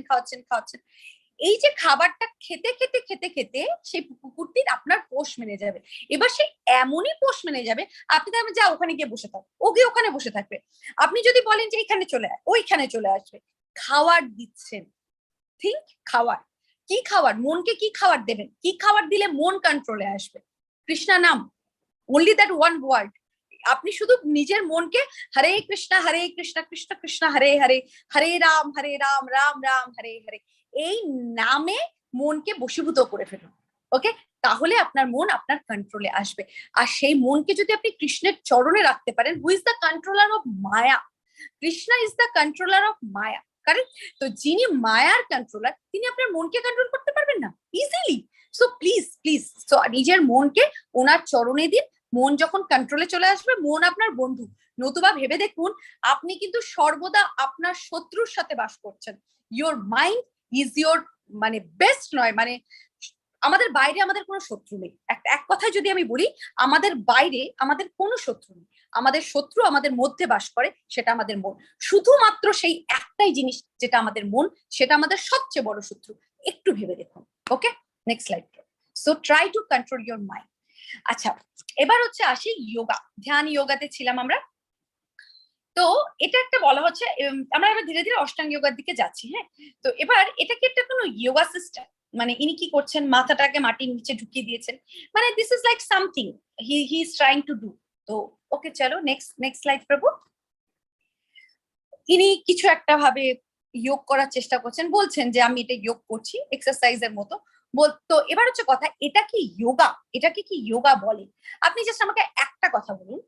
এই যে খাবারটা খেতে খেতে খেতে খেতে সেই কুকুরটির আপনার পোষ মেনে যাবে। এবার সে এমনই পোষ মেনে যাবে, আপনি তাহলে যা ওখানে গিয়ে বসে থাক, ওকে ওখানে বসে থাকবে। আপনি যদি বলেন যে এখানে চলে আয়, ওইখানে চলে আসবে। খাবার দিচ্ছেন, থিঙ্ক, খাবার কি খাবার, মনকে কি খাবার দেবেন, কি খাবার দিলে মন কন্ট্রোলে আসবে? কৃষ্ণা নাম, only that one word. আপনি শুধু নিজের মনকে হরে কৃষ্ণ কৃষ্ণ কৃষ্ণ হরে হরে, হরে রাম রাম রাম হরে হরে, এই নামে মনকে বশীভূত করে ফেলুন। ওকে, তাহলে আপনার মন আপনার কন্ট্রোলে আসবে। আর সেই মনকে যদি আপনি কৃষ্ণের চরণে রাখতে পারেন, হু is the controller of Maya, Krishna is the controller of Maya, correct? তো যিনি মায়ার কন্ট্রোলার, তিনি আপনার মনকে কন্ট্রোল করতে পারবেন না ইজিলি। সো প্লিজ প্লিজ নিজের মনকে ওনার চরণে দিন। মন যখন কন্ট্রোলে চলে আসবে, মন আপনার বন্ধু। নতুবা ভেবে দেখুন, আপনি কিন্তু সর্বদা আপনার শত্রুর সাথে বাস করছেন। ইয়োর মাইন্ড ইজ ইয়োর মানে বেস্ট নয়, মানে আমাদের বাইরে আমাদের কোনো শত্রু নেই। এক কথায় যদি আমি বলি, আমাদের বাইরে আমাদের কোনো শত্রু নেই। আমাদের শত্রু আমাদের মধ্যে বাস করে, সেটা আমাদের মন। শুধুমাত্র সেই একটাই জিনিস যেটা আমাদের মন, সেটা আমাদের সবচেয়ে বড় শত্রু। একটু ভেবে দেখুন। Okay, next slide. So try to control your mind. আচ্ছা, এবার হচ্ছে আসি যোগা, ধ্যান যোগাতে ছিলাম আমরা। তো এটা একটা বলা হচ্ছে, আমরা এবার ধীরে ধীরে অষ্টাঙ্গ যোগার দিকে যাচ্ছি। হ্যাঁ, তো এবার এটা কি একটা কোনো যোগা সিস্টেম? মানে ইনি কি করছেন, মাথাটাকে মাটির নিচে ঢুকিয়ে দিয়েছেন, মানে this is like something he is trying to do. তো ওকে, চলো নেক্সট স্লাইড প্রভু। ইনি কিছু একটা ভাবে যোগ করার চেষ্টা করছেন, বলছেন যে আমি এটা যোগ করছি এক্সারসাইজের মতো। তো এবার হচ্ছে কথা, এটা কি যোগা? এটাকে কি যোগা বলে? আপনি জাস্ট আমাকে একটা কথা বলুন,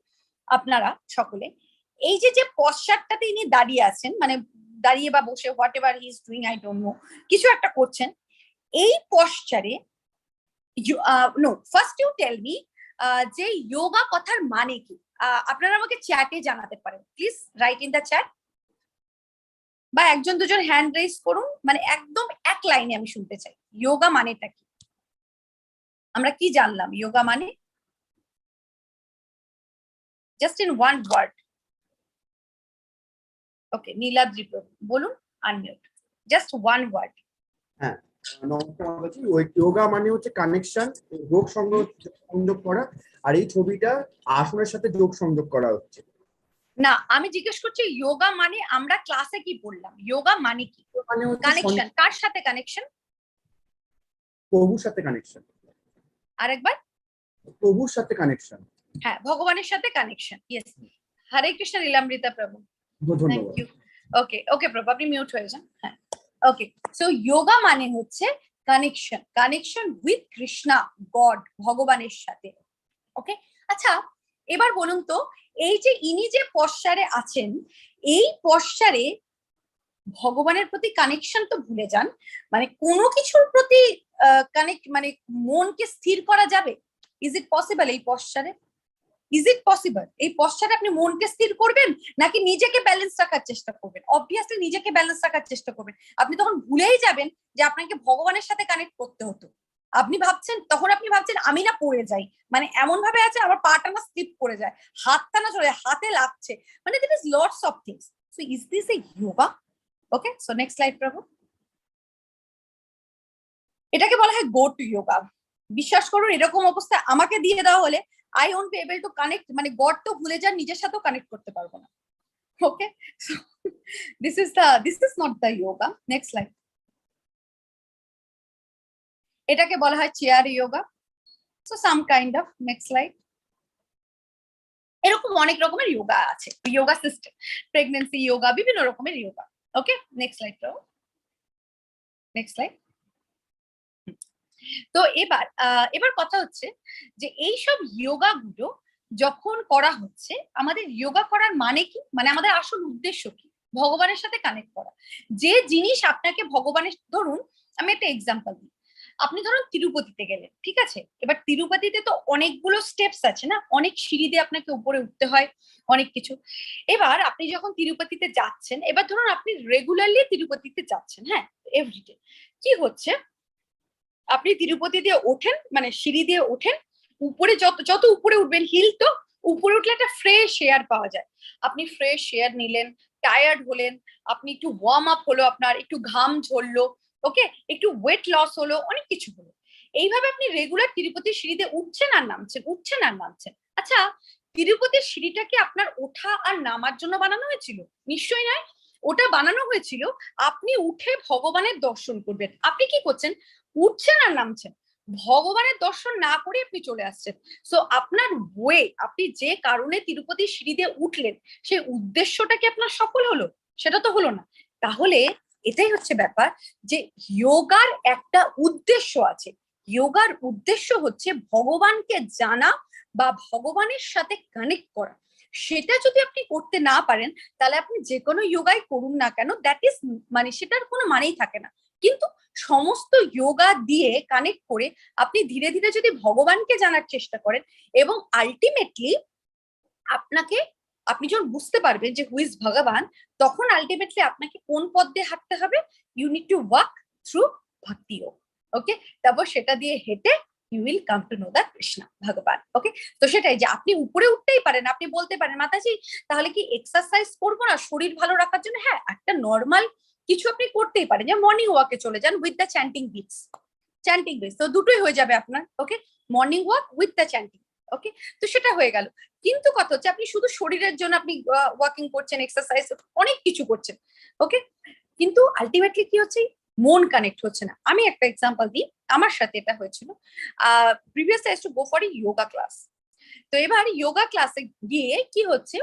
আপনারা সকলে, এই যে পশ্চাৎটাতে ইনি দাঁড়িয়ে আছেন, মানে দাঁড়িয়ে বা বসে, whatever he is doing, I don't know, কিছু একটা করছেন, এই পশ্চারে no, first you tell me যে যোগা কথার মানে কি? আপনারা আমাকে চ্যাটে জানাতে পারেন, please write in the chat, বা একজন দুজন হ্যান্ড রেজ করুন, মানে একদম এক লাইনে আমি শুনতে চাই যোগা মানেটা কি, আমরা কি জানলাম যোগা মানে, জাস্ট ইন ওয়ান ওয়ার্ড। ওকে, নীলাদ্রি প্রভু বলুন, আনমিউট, জাস্ট ওয়ান ওয়ার্ড। হ্যাঁ, নমস্কার বলছি। ওই যোগা মানে হচ্ছে কানেকশন, যোগ সংযোগ করা। আর এই ছবিটা আসনের সাথে যোগ সংযোগ করা হচ্ছে। না, আমি জিজ্ঞেস করছি যোগা মানে, আমরা ক্লাসে কি বললাম, যোগা মানে কি? মানে হচ্ছে কানেকশন, কার সাথে কানেকশন? প্রভুর সাথে কানেকশন। আরেকবার। প্রভুর সাথে কানেকশন। হ্যাঁ, ভগবানের সাথে কানেকশন। ইয়েস, হরে কৃষ্ণ লীলামৃতা প্রভু, থ্যাংক ইউ। ওকে ওকে প্রভু, আপনি মিউট হয়ে যান। হ্যাঁ, ওকে। সো যোগা মানে হচ্ছে connection, connection with Krishna, god, ভগবানের সাথে। ওকে, আচ্ছা এবার বলুন তো, এই যে ইনি যে পশ্চারে আছেন, এই পশ্চারে ভগবানের প্রতি কানেকশন তো ভুলে যান, মানে কোনো কিছুর প্রতি কানেক্ট, মানে মনকে স্থির করা যাবে? Is it possible? এই পশ্চারে ইজ ইট পসিবল এই পশ্চারে আপনি মনকে স্থির করবেন, নাকি নিজেকে ব্যালেন্স রাখার চেষ্টা করবেন? অবভিয়াসলি নিজেকে ব্যালেন্স রাখার চেষ্টা করবেন। আপনি তখন ভুলেই যাবেন যে আপনাকে ভগবানের সাথে কানেক্ট করতে হতো। আপনি ভাবছেন, তখন আপনি ভাবছেন আমি না পড়ে যাই, মানে এমন ভাবে আছে আমার পাটা না স্লিপ করে যায়, হাতটা না চলে, হাতে লাগছে, মানে there is lots of things. So is this a yoga? Okay, so next slide প্রভু। এটাকে বলা হয় গো টু যোগা। বিশ্বাস করুন, এরকম অবস্থায় আমাকে দিয়ে দেওয়া হলে I won't be able to connect, মানে গড তো ভুলে যান, নিজের সাথেও কানেক্ট করতে পারবো না। ওকে, so this is not the yoga. Next slide. এটাকে বলা হয় chair yoga. So some kind of, next slide. এরকম অনেক রকমের যোগা আছে, যোগা সিস্টেম, প্রেগন্যান্সি যোগা, বিভিন্ন রকমের যোগা। ওকে, নেক্সট স্লাইড প্রভু, নেক্সট স্লাইড। তো এবার কথা হচ্ছে যে এইসব যোগা গুলো যখন করা হচ্ছে, আমাদের যোগা করার মানে কি, মানে আমাদের আসল উদ্দেশ্য কি? ভগবানের সাথে কানেক্ট করা। যে জিনিস আপনাকে ভগবানের, ধরুন আমি একটা এক্সাম্পল দিই, আপনি ধরুন তিরুপতিতে গেলেন, ঠিক আছে, এবার তিরুপতিতে তো অনেকগুলো স্টেপস আছে না, অনেক সিঁড়ি দিয়ে আপনাকে উপরে উঠতে হয়, অনেক কিছু। এবার আপনি যখন তিরুপতিতে যাচ্ছেন, এবার ধরুন আপনি রেগুলারলি তিরুপতিতে যাচ্ছেন, হ্যাঁ, এভরিডে, কি হচ্ছে, আপনি তিরুপতি দিয়ে ওঠেন, মানে সিঁড়ি দিয়ে ওঠেন, উপরে যত উপরে উঠবেন, হিল তো উপরে উঠলে একটা ফ্রেশ এয়ার পাওয়া যায়, আপনি ফ্রেশ এয়ার নিলেন, টায়ার্ড হলেন, আপনি একটু ওয়ার্ম আপ হলো, আপনার একটু ঘাম ঝরলো, ওকে, একটু ওয়েট লস হলো, অনেক কিছু হলো। এইভাবে আপনি রেগুলার তিরুপতির সিঁড়িতে উঠছেন আর নামছেন, উঠছেন আর নামছেন। আচ্ছা, তিরুপতির সিঁড়িটা কি আপনার ওঠা আর নামার জন্য বানানো হয়েছিল? নিশ্চয়ই নয়। ওটা বানানো হয়েছিল আপনি উঠে ভগবানের দর্শন করবেন। আপনি কি করছেন? উঠছেন আর নামছেন। ভগবানের দর্শন না করে আপনি চলে আসছেন। সো আপনার ওয়ে, আপনি যে কারণে তিরুপতি সিঁড়ি দিয়ে উঠলেন, সেই উদ্দেশ্যটা কি আপনার সফল হলো? সেটা তো হলো না। তাহলে এটাই হচ্ছে ব্যাপার, যে যোগার একটা উদ্দেশ্য আছে। যোগার উদ্দেশ্য হচ্ছে ভগবানকে জানা বা ভগবানের সাথে কানেক্ট করা। সেটা যদি আপনি করতে না পারেন, তাহলে আপনি যে কোনো যোগাই করুন না কেন, দ্যাট ইজ মানে সেটার কোনো মানেই থাকে না। কিন্তু সমস্ত যোগা দিয়ে কানেক্ট করে আপনি ধীরে ধীরে যদি ভগবানকে জানার চেষ্টা করেন, এবং আলটিমেটলি আপনাকে, আপনি যখন বুঝতে পারবেন যে হু ইজ ভগবান, তখন আলটিমেটলি আপনাকে কোন পথ দিয়ে হাঁটতে হবে? You need to walk through bhakti yoga. Okay, তারপর সেটা দিয়ে হেঁটে you will come to know the Krishna Bhagavan. Okay, তো সেটাই, যে আপনি উপরে উঠতেই পারেন, আপনি বলতে পারেন মাতাজি তাহলে কি এক্সারসাইজ করবো না শরীর ভালো রাখার জন্য? হ্যাঁ, একটা নর্মাল কিছু আপনি করতেই পারেন, যে মর্নিং ওয়াকে চলে যান with the chanting beats. Chanting beats তো দুটোই হয়ে যাবে আপনার। Okay, morning walk with the chanting. Okay, তো সেটা হয়ে গেল। কিন্তু কথা হচ্ছে আপনি শুধু শরীরের জন্য আপনি ওয়াকিং করছেন, এক্সারসাইজ অনেক কিছু করছেন। ওকে, কিন্তু আলটিমেটলি কি হচ্ছে? মন কানেক্ট হচ্ছে না। আমি একটা এক্সাম্পল দিই, আমার সাথে এটা হয়েছিল। Previously I used to go for a yoga class. তো এবার যোগা ক্লাসে গিয়ে কি হচ্ছে,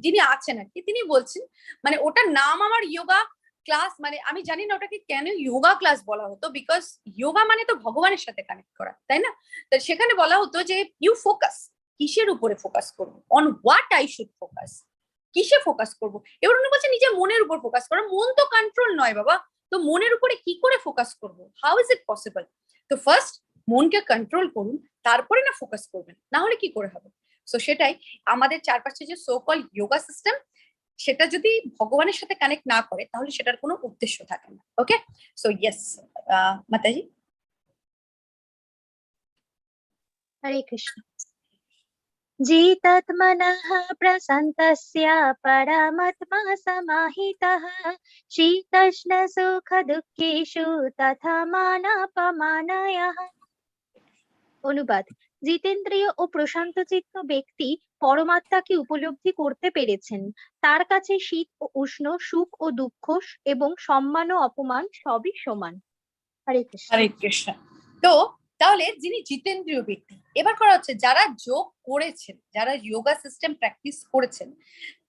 যিনি আছেন আর কি, তিনি বলছেন, মানে ওটার নাম আমার যোগা ক্লাস, মানে আমি জানি না ওটাকে কেন যোগা ক্লাস বলা হতো, বিকজ যোগা মানে তো ভগবানের সাথে কানেক্ট করা, তাই না? তো সেখানে বলা হতো যে ইউ ফোকাস, কিসের উপরে ফোকাস করবো, on what I should focus, কিসে ফোকাস করবো। এবার উনি বলছে নিজের মনের উপর ফোকাস করো। মন তো কন্ট্রোল নয় বাবা, তো মনের উপরে কি করে ফোকাস করবো? How is it possible? তো ফার্স্ট মনকে কন্ট্রোল করুন, তারপরে না ফোকাস করবেন, না হলে কি করে হবে? সো সেটাই, আমাদের চারপাশে যে সো কল যোগা সিস্টেম, সেটা যদি ভগবানের সাথে কানেক্ট না করে, তাহলে সেটার কোনো উদ্দেশ্য থাকে না। ওকে, সো ইয়েস মাতাজি। হরে কৃষ্ণ। जितत्मनः प्रसन्तस्य परमात्मा समाहितः शीतोष्णसुखदुःखेषु तथा मानापमानयः। অনুবাদ: জিতেন্দ্রিয় ও প্রশান্ত চিত্ত ব্যক্তি পরমাত্মাকে উপলব্ধি করতে পেরেছেন। তার কাছে শীত ও উষ্ণ, সুখ ও দুঃখ এবং সম্মান ও অপমান সবই সমান। হরে কৃষ্ণ। হরে কৃষ্ণ। তো তাহলে যিনি জিতেন্দ্রীয় ব্যক্তি, এবার করা হচ্ছে যারা যোগ করেছেন, যারা যোগা সিস্টেম প্র্যাকটিস করেছেন,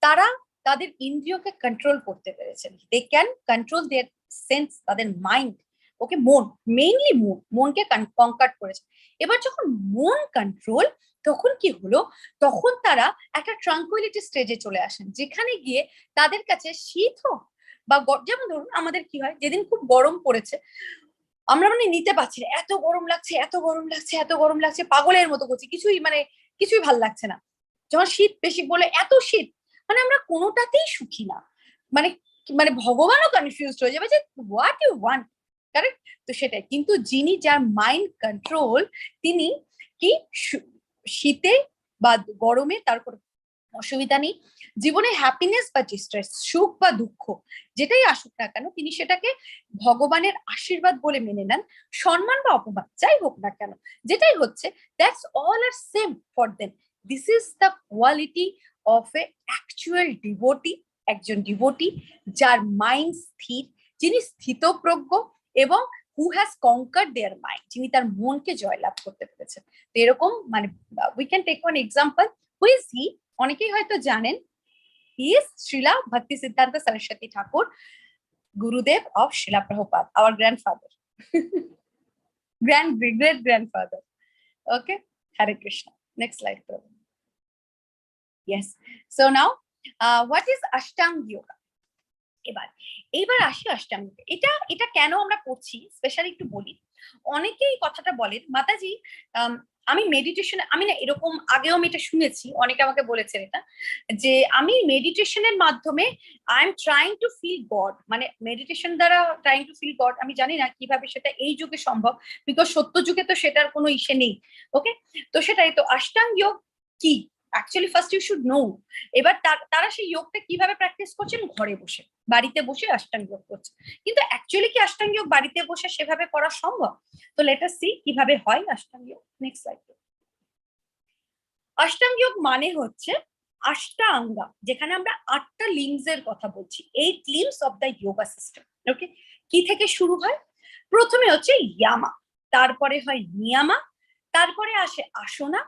তারা তাদের ইন্দ্রিয়কে কন্ট্রোল করতে পেরেছেন। They can control their sense, তাদের মাইন্ড। ওকে, মন, মেইনলি মনকে কনকার করেছে। এবার যখন মন কন্ট্রোল, তখন কি হলো? তখন তারা একটা ট্রাঙ্কুইলিটি স্টেজে চলে আসেন, যেখানে গিয়ে তাদের কাছে শীত হোক বা যেমন ধরুন আমাদের কি হয়, যেদিন খুব গরম পড়েছে, আমরা মানে নিতে পারছি না, এত গরম লাগছে, এত গরম লাগছে, এত গরম লাগছে, পাগলের মতো করছি, কিছুই ভাল লাগছে না। যখন শীত বেশি বলে এত শীত, মানে আমরা কোনোটাতেই সুখী না। মানে মানে ভগবানও কনফিউজড হয়ে যাবে যে হোয়াট ইউ ওয়ান্ট। কারেক্ট? তো সেটাই, কিন্তু যিনি, যার মাইন্ড কন্ট্রোল, তিনি কি শীতে বা গরমে তার কোনো অসুবিধা নেই। জীবনে হ্যাপিনেস বা ডিস্ট্রেস, সুখ বা দুঃখ, যেটাই আসুক না কেন, তিনি সেটাকে ভগবানের আশীর্বাদ বলে মেনে নেন। সম্মান বা অপমান যাই হোক না কেন, যেটাই হচ্ছে, that's all are same for them. This is the quality of a actual devotee. একজন ডিভোটি যার মাইন্ড স্থির, যিনি স্থিতপ্রজ্ঞ, এবং who has conquered their mind, যিনি তার মনকে জয়লাভ করতে পেরেছেন। তো এরকম, মানে we can take one example. Who is he? অনেকেই হয়তো জানেন, হি ইজ শ্রীলা ভক্তি সিদ্ধান্ত সরস্বতী ঠাকুর, গুরুদেব of Srila Prabhupada, our grandfather. Great grandfather. Okay, Hare Krishna. Next slide, Prabhu. Yes. So now, what is Ashtanga Yoga? এবার আসি অষ্টাঙ্গ। এটা কেন আমরা পড়ছি স্পেশালি একটু বলি। অনেকেই কথাটা বলেন, মাতাজি আমি মেডিটেশন, আমি না এরকম আগেও আমি এটা শুনেছি, অনেকে আমাকে বলেছেন এটা, যে আমি মেডিটেশনের মাধ্যমে I am trying to feel God, মানে মেডিটেশন দ্বারা ট্রাইং টু ফিল গড। আমি জানি না কিভাবে সেটা এই যুগে সম্ভব, বিকজ সত্য যুগে তো সেটার কোনো ইসে নেই। ওকে, তো সেটাই তো অষ্টাঙ্গ যোগ কি, actually first you should know. এবার তারা সেই যোগটা কিভাবে প্র্যাকটিস করছেন? ঘরে বসে, বাড়িতে বসে অষ্টাঙ্গ যোগ করছে। কিন্তু অ্যাকচুয়ালি কি অষ্টাঙ্গ যোগ বাড়িতে বসে সেভাবে করা সম্ভব? তো লেট আস সি কিভাবে হয় অষ্টাঙ্গ যোগ। Next slide. অষ্টাঙ্গ যোগ মানে হচ্ছে অষ্টাঙ্গা, যেখানে আমরা 8টা লিম্বস এর কথা বলছি, 8 limbs of the yoga system. Okay, কি থেকে শুরু হয়? প্রথমে হচ্ছে ইয়ামা, তারপরে হয় নিয়ামা, তারপরে আসে আসনা,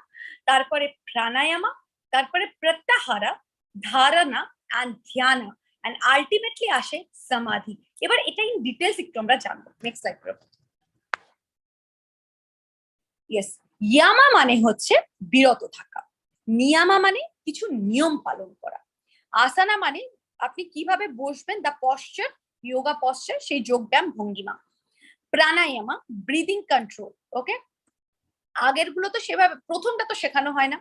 তারপরে প্রাণায়ামা, তারপরে প্রত্যাহারা, ধারণা অ্যান্ড ধ্যানা, অ্যান্ড আলটিমেটলি আসে সমাধি। এবার এটা ইন ডিটেলস একটু আমরা জানবো। নেক্সট স্লাইড করব। ইয়েস, ইয়ামা মানে হচ্ছে বিরত থাকা, নিয়ামা মানে কিছু নিয়ম পালন করা, আসানা মানে আপনি কিভাবে বসবেন, দা পশ্চার, যোগা পশ্চার, সেই যোগব্যায়াম ভঙ্গিমা, প্রাণায়ামা ব্রিদিং কন্ট্রোল। ওকে, আগের গুলো তো সেভাবে, প্রথমটা তো শেখানো হয় না,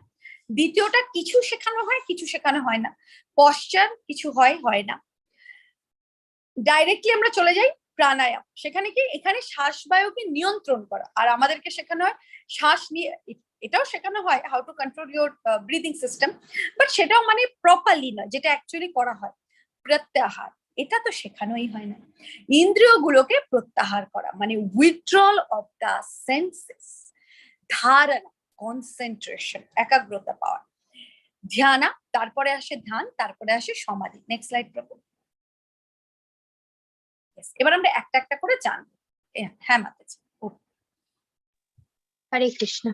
দ্বিতীয়টা কিছু শেখানো হয় কিছু শেখানো হয় না, পশ্চার কিছু হয় না। ডাইরেক্টলি আমরা চলে যাই প্রাণায়াম, সেখানে কি এখানে শ্বাস বায়ুকে নিয়ন্ত্রণ করা, আর আমাদেরকে শেখানো হয় শ্বাস নিয়ে, এটাও শেখানো হয় how to control your breathing system, but সেটাও মানে প্রপারলি না, যেটা অ্যাকচুয়ালি করা হয়। প্রত্যাহার, এটা তো শেখানোই হয় না। ইন্দ্রিয়গুলোকে প্রত্যাহার করা মানে উইথড্রল অফ দ্য সেন্সেস। ধারণা, কনসেন্ট্রেশন, একাগ্রতা পাওয়া। ধ্যানা, তারপরে আসে ধ্যান, তারপরে আসে সমাধি। নেক্সট স্লাইড করব। এবার আমরা একটা একটা করে জানবো। হ্যাঁ মাতাজি। হরে কৃষ্ণ।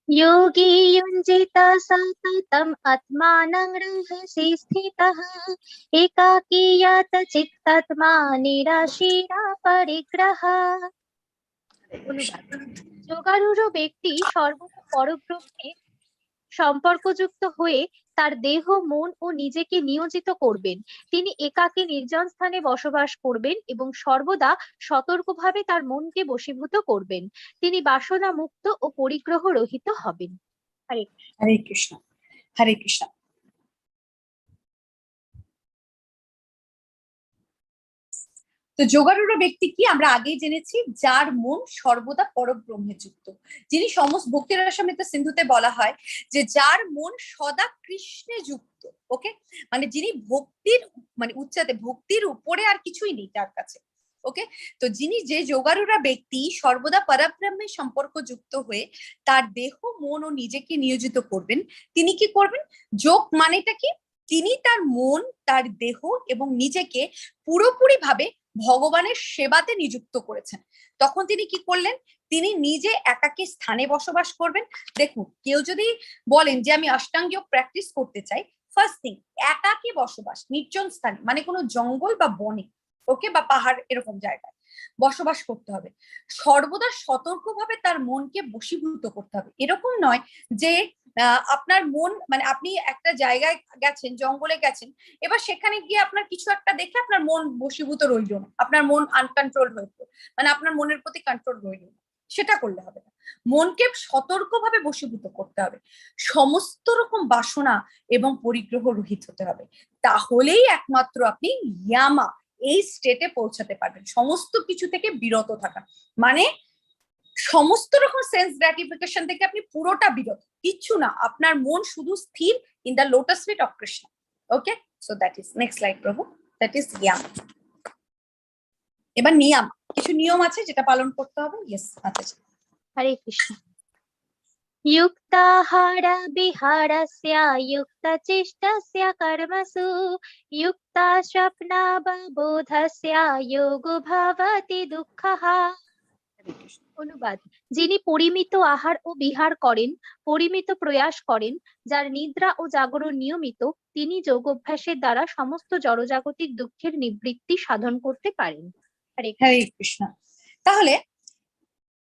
योगी युञ्जित सततम् आत्मानं रहसि स्थितः एकाकी यत चित्तात्मा निराशीरा परिग्रह। যোগারূঢ় ব্যক্তি সর্বদা পরব্রহ্মে সম্পর্কযুক্ত হয়ে তার দেহ, মন ও নিজেকে নিয়োজিত করবেন। তিনি একাকী নির্জন স্থানে বসবাস করবেন এবং সর্বদা সতর্কভাবে তার মনকে বশীভূত করবেন। তিনি বাসনা মুক্ত ও পরিগ্রহ রহিত হবেন। হরে হরে কৃষ্ণ, হরে কৃষ্ণ। তো যোগারূঢ় ব্যক্তি কি আমরা আগেই জেনেছি, যার মন সর্বদা পরব্রহ্মে যুক্ত, যিনি সমস্ত ভক্তির রসামৃত সিন্ধুতে বলা হয় যে যার মন সদা কৃষ্ণে যুক্ত। ওকে, মানে যিনি ভক্তির মানে উচ্চতে, ভক্তির উপরে আর কিছুই নেই তার কাছে। ওকে, তো যিনি, যে যোগারূঢ় ব্যক্তি সর্বদা পরব্রহ্মে সম্পর্ক যুক্ত হয়ে তার দেহ, মন ও নিজেকে নিয়োজিত করবেন, তিনি কি করবেন? যোগ মানেটা কি? তিনি তার মন, তার দেহ এবং নিজেকে পুরোপুরি ভাবে ভগবানের সেবাতে নিযুক্ত করেছেন। তখন তিনি কি করলেন? তিনি নিজে একাকী স্থানে বসবাস করবেন। দেখুন, কেউ যদি বলেন যে আমি অষ্টাঙ্গ যোগ প্র্যাকটিস করতে চাই, ফার্স্ট থিং একাকী বসবাস, নির্জন স্থানে, মানে কোনো জঙ্গল বা বনে, ওকে, বা পাহাড় এরকম জায়গায় বসবাস করতে হবে। সর্বদা সতর্কভাবে তার মনকে বশীভূত করতে হবে। এরকম নয় যে আপনার মন, মানে আপনি একটা জায়গায় গেছেন, জঙ্গলে গেছেন, এবার সেখানে গিয়ে আপনার কিছু একটা দেখে আপনার মন বশীভূত রইল না, আপনার মন আনকন্ট্রোল হয়ে গেল, মানে আপনার মনের প্রতি কন্ট্রোল রইল না, সেটা করলে হবে না। মনকে সতর্কভাবে বশীভূত করতে হবে, সমস্ত রকম বাসনা এবং পরিগ্রহ রহিত হতে হবে, তাহলেই একমাত্র আপনি ইয়ামা এই স্টেটে পৌঁছাতে পারবেন। সমস্ত কিছু থেকে বিরত থাকা মানে সমস্ত রকম সেন্স গ্র্যাটিফিকেশন থেকে আপনি পুরোটা বিরত, কিচ্ছু না, আপনার মন শুধু স্থির in the lotus feet of Krishna. Okay, so that is, next slide prabhu, that is yam. এবার নিয়ম, কিছু নিয়ম আছে যেটা পালন করতে হবে। ইয়েস মাতাজি। হরে কৃষ্ণ। युक्ताहार विहारस्य युक्तचेष्टस्य कर्मसु युक्ता स्वप्नावबोधस्य योगो भवति दुःखः। অনুবাদ: যিনি পরিমিত আহার ও বিহার করেন, পরিমিত প্রয়াস করেন, যার নিদ্রা ও জাগরণ নিয়মিত, তিনি যোগ অভ্যাসের দ্বারা সমস্ত জড়জাগতিক দুঃখের নিবৃত্তি সাধন করতে পারেন। হরে কৃষ্ণ। তাহলে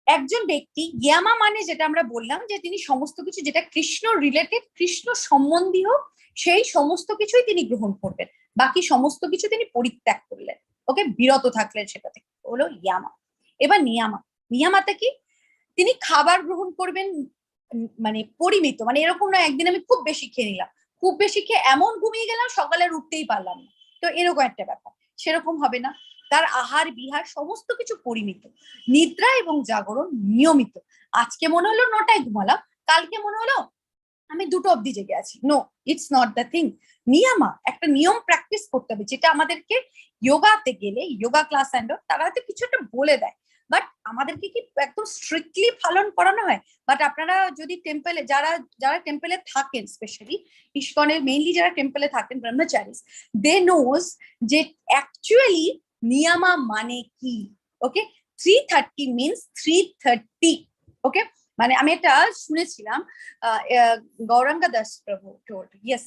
একজন ব্যক্তি ইয়ামা মানে যেটা আমরা বললাম যে তিনি সমস্ত কিছু যেটা কৃষ্ণ রিলেটেড, কৃষ্ণ সম্বন্ধী হোক, সেই সমস্ত কিছুই তিনি গ্রহণ করবেন, বাকি সমস্ত কিছু তিনি পরিত্যাগ করলেন। ওকে, বিরত থাকলেন সেটা থেকে, হলো ইয়ামা। এবার নিয়ামা, নিয়ামাতে কি? তিনি খাবার গ্রহণ করবেন মানে পরিমিত, মানে এরকম না একদিন আমি খুব বেশি খেয়ে নিলাম, খুব বেশি খেয়ে এমন ঘুমিয়ে গেলাম সকালে উঠতেই পারলাম না, তো এরকম একটা ব্যাপার, সেরকম হবে না। তার আহার বিহার সমস্ত কিছু পরিমিত, নিদ্রা এবং জাগরণ নিয়মিত। আজকে মনে হলো 9টায় ঘুমালাম, কালকে মনে হলো আমি 2টো অবধি জেগে আছি, no, it's not the thing. Niyama, একটা নিয়ম প্র্যাকটিস করতে হবে, যেটা আমাদেরকে যোগাতে গেলে, যোগা ক্লাস অ্যান্ড তারা হয়তো কিছু একটা বলে দেয়, বাট আমাদেরকে কি একদম স্ট্রিক্টলি পালন করানো হয়? বাট আপনারা যদি টেম্পলে, যারা যারা টেম্পলে থাকেন, স্পেশালি ইস্কনের মেইনলি যারা টেম্পলে থাকেন ব্রহ্মচারীস, দে নোজ যে অ্যাকচুয়ালি নিয়ামা মানে কি? ওকে, 330 মিনস 330। ওকে, মানে আমি একটা শুনেছিলাম, গৌরাঙ্গ দাস প্রভু টোল্ড, ইয়েস,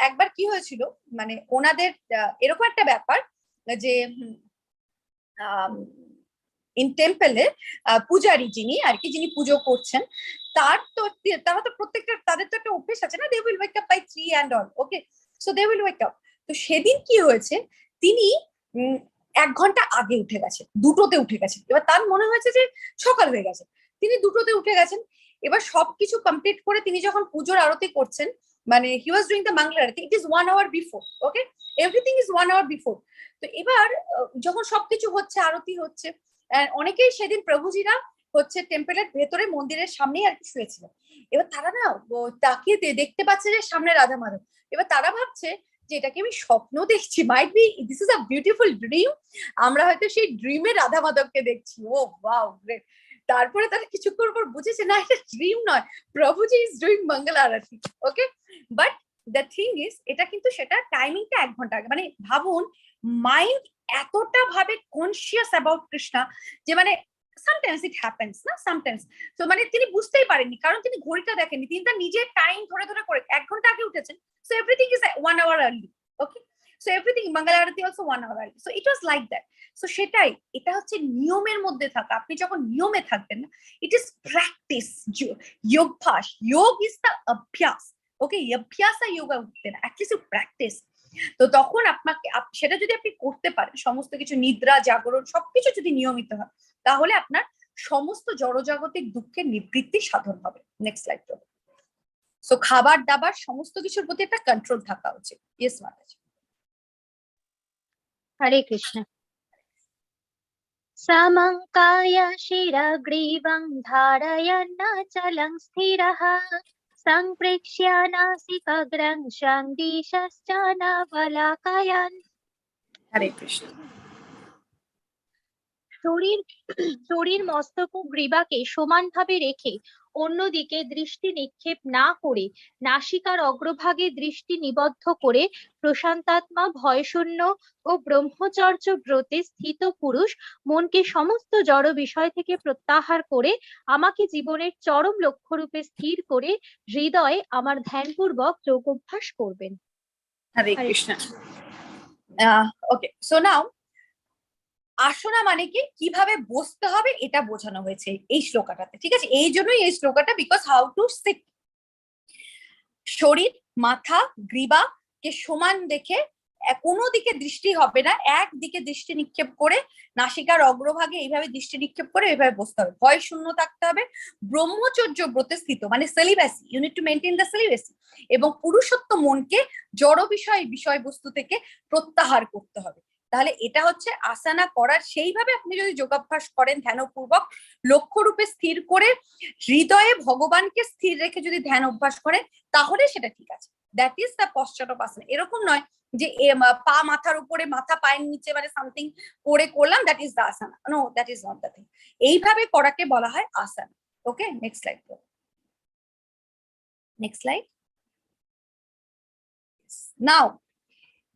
একবার কি হয়েছিল, মানে ওনাদের এরকম একটা ব্যাপার যে ইন টেম্পলে পূজারী যিনি আর কি, যিনি পুজো করছেন, তারা তো প্রত্যেকটা, তাদের তো একটা অভ্যেস আছে না, they will wake up by 3 and all. Okay, so they will wake up. তো সেদিন কি হয়েছে, তিনি 1 ঘন্টা আগে উঠে গেছেন, 2টোতে উঠে গেছেন। এবার তার মনে হয়েছে যে সকাল হয়ে গেছে, তিনি 2টোতে উঠে গেছেন। এবার সবকিছু কমপ্লিট করে তিনি যখন পুজোর আরতি করছেন, মানে he was doing the mangal aarti, it is 1 hour before. Okay, everything is 1 hour before. Okay এবার যখন সবকিছু হচ্ছে, আরতি হচ্ছে, অনেকেই সেদিন প্রভুজিরা হচ্ছে টেম্পলের ভেতরে মন্দিরের সামনেই আর কি শুয়েছিল। এবার তারা না তাকিয়ে দেখতে পাচ্ছে যে সামনে রাধা মাধব। এবার তারা ভাবছে যে এটাকে আমি স্বপ্ন দেখছি, might be this is a beautiful dream, আমরা হয়তো সেই ড্রিমে রাধা মাধবকে দেখছি। Oh wow, great. তারপরে তারা কিছুক্ষণ পর বুঝেছে না, এটা ড্রিম নয়, Prabhuji is doing mangal aarti. Okay, but the thing is, এটা কিন্তু সেটা টাইমিংটা 1 ঘন্টা আগে। মানে ভাবুন, মাইন্ড এতটা ভাবে কনসিয়াস অ্যাবাউট কৃষ্ণা যে মানে সামটাইমস ইট হ্যাপেন্স না, সামটাইমস। তো মানে তিনি বুঝতেই পারেননি, কারণ তিনি ঘড়িটা দেখেননি, তিনি তার নিজের টাইম ধরে ধরে করে 1 ঘন্টা আগে উঠেছেন। So everything is 1 hour early. Okay, so everything, mangal arati also 1 hour early. So it was like that. So সেটাই, এটা হচ্ছে নিয়মের মধ্যে থাকা। আপনি যখন নিয়মে থাকবেন না, ইট ইজ প্র্যাকটিস, যোগভ্যাস, যোগ ইজ দ্য অভ্যাস। ওকে, অভ্যাস আর যোগা উঠতে না, অ্যাটলিস্ট ইউ প্র্যাকটিস। তো তখন আপনাকে সেটা যদি আপনি করতে পারেন, সমস্ত কিছু নিদ্রা জাগরণ সবকিছু যদি নিয়মিত হয়, তাহলে আপনার সমস্ত জড়জাগতিক দুঃখের নিবৃত্তি সাধন হবে। নেক্সট স্লাইড তো। সো খাবার দাবার সমস্ত কিছুর প্রতি একটা কন্ট্রোল থাকা উচিত। ইয়েস মাতাজি। হরে কৃষ্ণ। समङ्काय शिरग्रीवं धारयन्नचलं स्थिरः सम्प्रेक्ष्य नासिकाग्रं दिशश्च नवलोकयन्। হরে কৃষ্ণ। শরীর মস্তক ও গ্রীবাকে সমানভাবে রেখে অন্যদিকে দৃষ্টি নিক্ষেপ না করে নাসিকার অগ্রভাগে দৃষ্টি নিবদ্ধ করে প্রশান্তাত্মা, ভয়শূন্য ও ব্রহ্মচর্য ব্রতে স্থিত পুরুষ মনকে সমস্ত জড় বিষয় থেকে প্রত্যাহার করে আমাকে জীবনের চরম লক্ষ্যরূপে স্থির করে হৃদয়ে আমার ধ্যানপূর্বক যোগ অভ্যাস করবেন। হরে কৃষ্ণ। ওকে, সো নাও আসনা মানে কি, কিভাবে বসতে হবে এটা বোঝানো হয়েছে এই শ্লোকাটাতে। ঠিক আছে, এই জন্যই এই শ্লোকাটা, বিকজ হাউ টু সিট। শরীর, মাথা, গ্রীবা কে সমান দেখে কোনো দিকে দৃষ্টি হবে না, একদিকে দৃষ্টি নিক্ষেপ করে নাসিকার অগ্রভাগে এইভাবে দৃষ্টি নিক্ষেপ করে এইভাবে বসতে হবে। ভয় শূন্য থাকতে হবে, ব্রহ্মচর্য ব্রতে স্থিত, মানে celibacy, you need to maintain the celibacy, এবং পুরুষত্ব মনকে জড় বিষয়বস্তু থেকে প্রত্যাহার করতে হবে। তাহলে এটা হচ্ছে আসনা করার, সেইভাবে আপনি যদি যোগাভ্যাস করেন ধ্যানপূর্বক, লক্ষ্যরূপে স্থির করে হৃদয়ে ভগবানকে স্থির রেখে যদি ধ্যান অভ্যাস করেন, তাহলে সেটা ঠিক আছে। দ্যাট ইজ দ্য পশ্চাৎ অফ আসনা। এরকম নয় যে পা মাথার উপরে, মাথা পায়ের নিচে, মানে সামথিং করে করলাম, that is the asana. No, that is not the thing. এইভাবে করাকে বলা হয় asana. Okay, next slide. Next slide. Now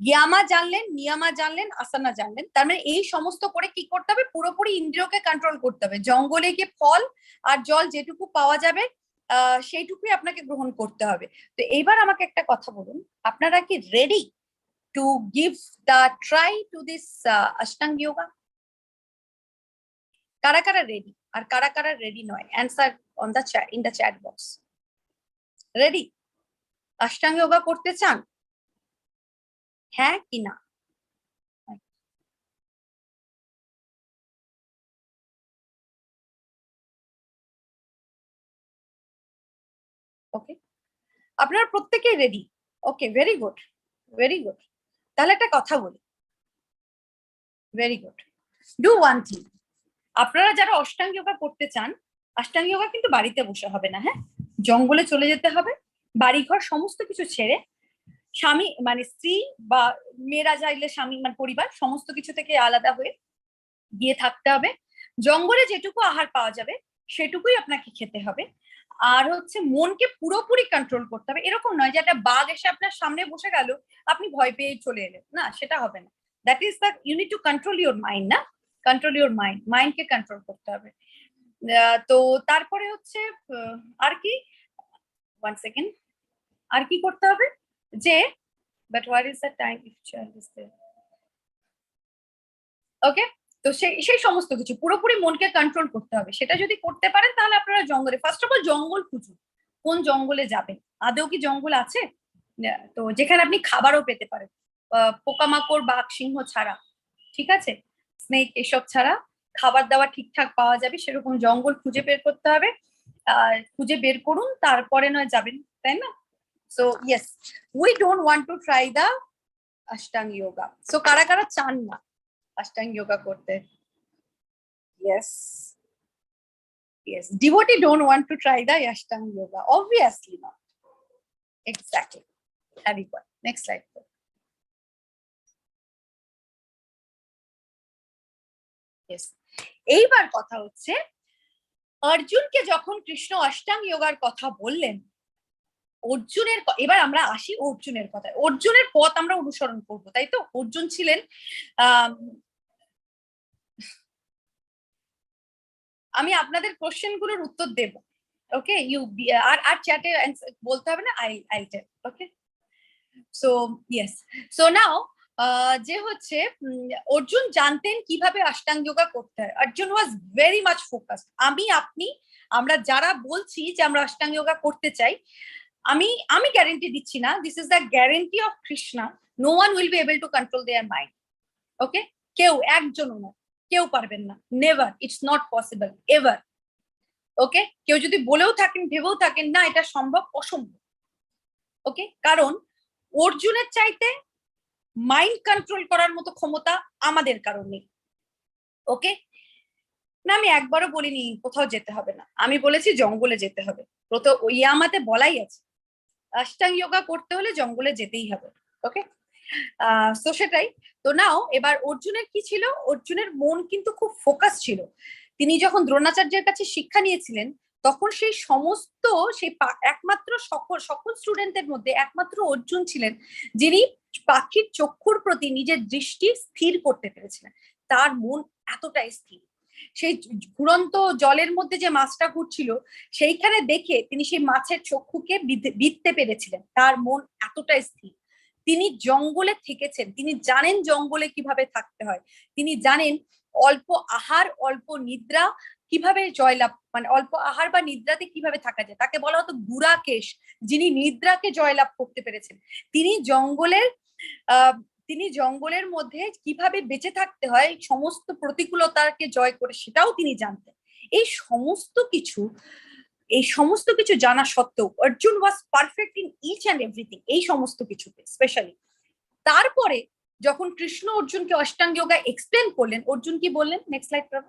yama জানলেন, নিয়ামা জানলেন, আসনা জানলেন, তার মানে এই সমস্ত করে কি করতে হবে, পুরোপুরি ইন্দ্রিয়কে কন্ট্রোল করতে হবে। জঙ্গলে গিয়ে ফল আর জল যেটুকু পাওয়া যাবে সেইটুকুই আপনাকে গ্রহণ করতে হবে। তো এইবার আমাকে একটা কথা বলুন, আপনারা কি ready to give the try to this Ashtanga yoga? কারা কারা রেডি আর কারা কারা রেডি নয়? Answer on the chat, in the chat box. Ready? Ashtanga yoga করতে চান, হ্যাঁ কি না? ওকে, আপনারা প্রত্যেকেই ready. Okay, very good, very good. তাহলে একটা কথা বলি, very good. Do one thing, আপনারা যারা অষ্টাঙ্গ যোগা করতে চান, অষ্টাঙ্গ যোগা কিন্তু বাড়িতে বসে হবে না, হ্যাঁ, জঙ্গলে চলে যেতে হবে, বাড়িঘর সমস্ত কিছু ছেড়ে, স্বামী মানে স্ত্রী বা মেয়েরা চাইলে স্বামী মানে পরিবার সমস্ত কিছু থেকে আলাদা হয়ে গিয়ে থাকতে হবে। জঙ্গলে যেটুকু আহার পাওয়া যাবে সেটুকুই আপনাকে খেতে হবে। আর হচ্ছে মনকে পুরোপুরি কন্ট্রোল করতে হবে। এরকম নয় যে একটা বাঘ এসে আপনার সামনে বসে গেল, আপনি ভয় পেয়ে চলে এলেন, না, সেটা হবে না। That is the you need to control your mind, না? কন্ট্রোল ইউর মাইন্ড, মাইন্ডকে কন্ট্রোল করতে হবে। তো তারপরে হচ্ছে আর কি, 1 সেকেন্ড, আর কি করতে হবে যে but where is the time if child is there, okay. তো সেই সমস্ত কিছু পুরোপুরি মনকে কন্ট্রোল করতে হবে। সেটা যদি করতে পারেন তাহলে আপনারা জঙ্গলে, ফার্স্ট অফ অল জঙ্গল খুঁজুন, কোন জঙ্গলে যাবেন, আদৌ কি জঙ্গল আছে তো যেখানে আপনি খাবারও পেতে পারেন, পোকামাকড় বাঘ সিংহ ছাড়া, ঠিক আছে, স্নেক এসব ছাড়া খাবার দাবার ঠিকঠাক পাওয়া যাবে সেরকম জঙ্গল খুঁজে বের করতে হবে। খুঁজে বের করুন, তারপরে নয় যাবেন, তাই না? So yes, we don't want to try the Ashtanga yoga. So কারা কারা চান না অষ্টাং যোগা করতে? Yes. Yes. Devotee don't want to try the Ashtanga yoga. Obviously not. Exactly. Very good. Next slide. Yes. এইবার কথা হচ্ছে অর্জুনকে যখন কৃষ্ণ অষ্টাঙ্গ যোগার কথা বললেন, অর্জুনের, এবার আমরা আসি অর্জুনের কথায়। অর্জুনের পথ আমরা অনুসরণ করব, তাই তো? অর্জুন ছিলেন আমি আপনাদের কোশ্চেন গুলোর উত্তর দেব, ওকে? আর চ্যাটে বলতে হবে না, I tell, okay? So yes, so now যে হচ্ছে অর্জুন জানতেন কিভাবে অষ্টাঙ্গ যোগা করতে হয়। Arjun was very much focused. আপনি আমরা যারা বলছি যে আমরা অষ্টাঙ্গ যোগা করতে চাই, আমি গ্যারেন্টি দিচ্ছি না, this is the guarantee of Krishna, no one will be able to control their mind, okay? কেউ একজনও না, কেউ পারবেন না, never, it's not possible ever, okay? কেউ যদি বলেও থাকেন, ভেবেও থাকেন না এটা সম্ভব, অসম্ভব, ওকে? কারণ অর্জুনের চাইতে মাইন্ড কন্ট্রোল করার মতো ক্ষমতা আমাদের কারণ নেই, ওকে? না, আমি একবারও বলিনি কোথাও যেতে হবে না, আমি বলেছি জঙ্গলে যেতে হবে। প্রথম ইয়ামাতে বলাই আছে অষ্টাঙ্গ যোগা করতে হলে জঙ্গলে যেতেই হবে, ওকে? তো সেটাই। তো নাও এবার অর্জুনের কি ছিল, অর্জুনের মন কিন্তু খুব ফোকাস ছিল। তিনি যখন দ্রোণাচার্যের কাছে শিক্ষা নিয়েছিলেন তখন সেই সমস্ত একমাত্র সকল স্টুডেন্টদের মধ্যে একমাত্র অর্জুন ছিলেন যিনি পাখির চক্ষুর প্রতি নিজের দৃষ্টি স্থির করতে পেরেছিলেন। তার মন এতটাই স্থির, সেই ঘুরন্ত জলের মধ্যে যে মাছটা ঘুরছিল সেইখানে দেখে তিনি সেই মাছের চক্ষুকে বিধতে পেরেছিলেন। তার মন এতটাই স্থির। তিনি জঙ্গলে থেকেছেন, তিনি জানেন জঙ্গলে কিভাবে থাকতে হয়, তিনি জানেন অল্প আহার অল্প নিদ্রা কিভাবে জয়লাভ, মানে অল্প আহার বা নিদ্রাতে কিভাবে থাকা যায়, তাকে বলা হতো গুরাকেশ, যিনি নিদ্রাকে জয়লাভ করতে পেরেছেন। তিনি জঙ্গলের মধ্যে কিভাবে বেঁচে থাকতে হয় সমস্ত প্রতিকূলতাকে জয় করে সেটাও তিনি জানতেন। এই সমস্ত কিছু জানা সত্ত্বেও Arjun was perfect in each and everything, এই সমস্ত কিছুতে স্পেশালি। তারপরে যখন কৃষ্ণ অর্জুনকে অষ্টাঙ্গ যোগা এক্সপ্লেন করলেন, অর্জুন কি বললেন? নেক্সট স্লাইড প্রভু।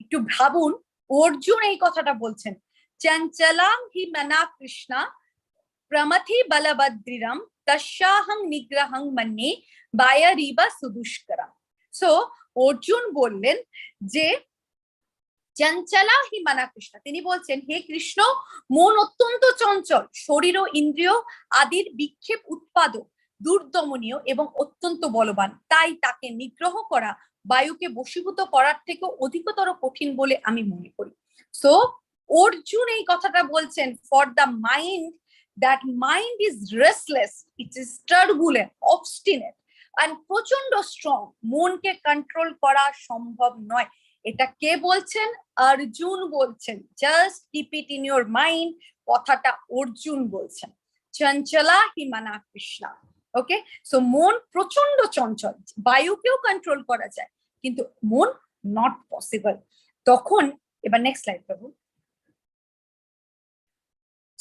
একটু ভাবুন, অর্জুন এই কথাটা বলছেন, চঞ্চলাং হি মনা কৃষ্ণা প্রমথি বলভদ্রিরম তস্যাহং নিগ্রহং মন্যে বায়ারিবা সুদুষ্করম। সো অর্জুন বললেন যে চঞ্চলা হি মনা কৃষ্ণ, তিনি বলছেন হে কৃষ্ণ, মন অত্যন্ত চঞ্চল, শরীর ও ইন্দ্রিয় আদির বিক্ষেপ উৎপাদক, দুর্দমনীয় এবং অত্যন্ত বলবান, তাই তাকে নিগ্রহ করা বায়ুকে বশীভূত করার থেকেও অধিকতর কঠিন বলে আমি মনে করি। সো অর্জুন এই কথাটা বলছেন for the mind, that mind is restless, it is turbulent, obstinate and প্রচন্ড স্ট্রং, মনকে কন্ট্রোল করা সম্ভব নয়। এটা কে বলছেন? অর্জুন বলছেন। Just keep it in your mind, কথাটা অর্জুন বলছেন। চঞ্চলা হি মনা কৃষ্ণা, ওকে? সো মন প্রচন্ড চঞ্চল, বায়ুকেও কন্ট্রোল করা যায় কিন্তু মন নট পসিবল। তখন এবার নেক্সট স্লাইড প্রভু।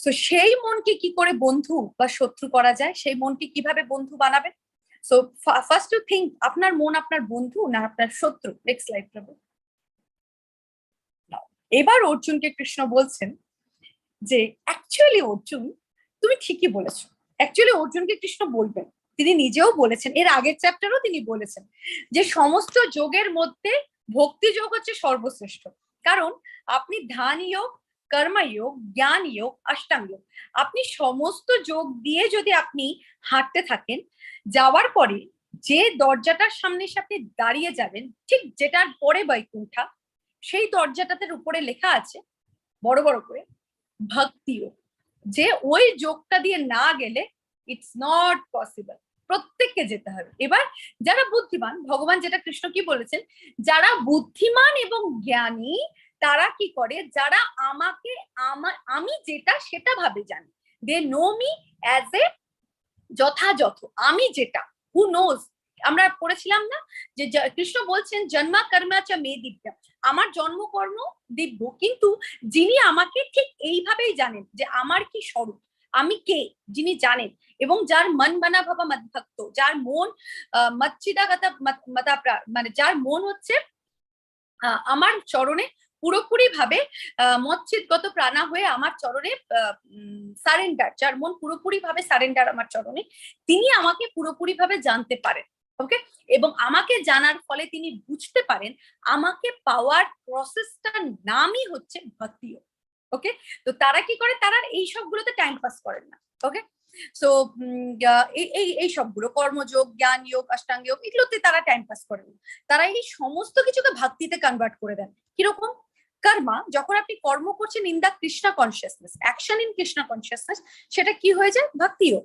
সো সেই মনকে কি করে বন্ধু বা শত্রু করা যায়, সেই মনকে কিভাবে বন্ধু বানাবেন? সো ফার্স্ট টু থিঙ্ক, আপনার মন আপনার বন্ধু না আপনার শত্রু? নেক্সট স্লাইড প্রভু। এবার অর্জুনকে কৃষ্ণ বলছেন যে অ্যাকচুয়ালি অর্জুন তুমি ঠিকই বলেছো। অ্যাকচুয়ালি অর্জুনকে কৃষ্ণ বলবেন, তিনি নিজেও বলেছেন, এর আগের চ্যাপ্টারও তিনি বলেছেন যে সমস্ত যোগের মধ্যে ভক্তি যোগ হচ্ছে সর্বশ্রেষ্ঠ। কারণ আপনি ধ্যান যোগ, কর্মযোগ, জ্ঞান যোগ, অষ্টাঙ্গ যোগ। আপনি সমস্ত যোগ দিয়ে যদি আপনি হাঁটতে থাকেন, যাওয়ার পরে যে দরজাটার সামনে এসে আপনি দাঁড়িয়ে যাবেন, ঠিক যেটার পরে বৈকুণ্ঠা, সেই দরজাটাতে উপরে লেখা আছে বড় বড় করে ভক্তি যোগ। যে ওই যোগটা দিয়ে না গেলে ইটস নট পসিবল, প্রত্যেককে যেতে হবে। এবার যারা বুদ্ধিমান, ভগবান যেটা কৃষ্ণ কি বলেছেন, যারা বুদ্ধিমান এবং জ্ঞানী তারা কি করে, যারা আমাকে আমি যেটা সেটা ভাবে জানি, they know me as a যথাযথ, আমি যেটা, হু নোজ। আমরা পড়েছিলাম না যে কৃষ্ণ বলছেন জন্মা কর্মা চ মে দিব্য, আমার জন্মকর্ম দিব্য, কিন্তু যিনি আমাকে ঠিক এইভাবেই জানেন যে আমার কি স্বরূপ, আমি কে, যিনি জানেন, এবং যার মন বানা ভাবা মদ্ভক্ত, যার মন মচ্ছিদাগত মানে যার মন হচ্ছে আমার চরণে পুরোপুরি ভাবে মচ্ছিদগত প্রাণা হয়ে আমার চরণে সারেন্ডার, যার মন পুরোপুরি ভাবে সারেন্ডার আমার চরণে, তিনি আমাকে পুরোপুরি ভাবে জানতে পারেন। ওকে, এবং আমাকে জানার ফলে তিনি বুঝতে পারেন আমাকে পাওয়ার প্রসেসটার নামই হচ্ছে ভক্তি। ওকে, তো তারা কি করে, তারা এই সবগুলোতে টাইম পাস করেন না। ওকে, সো এই সবগুলো কর্মযোগ, জ্ঞান যোগ, অষ্টাঙ্গ যোগ, এগুলোতে তারা টাইম পাস করেন না। তারা এই সমস্ত কিছুকে ভক্তিতে কনভার্ট করে দেন। কিরকম? কর্মা, যখন আপনি কর্ম করছেন in the Krishna consciousness, action in Krishna consciousness, সেটা কি হয়ে যায়? ভক্তি যোগ।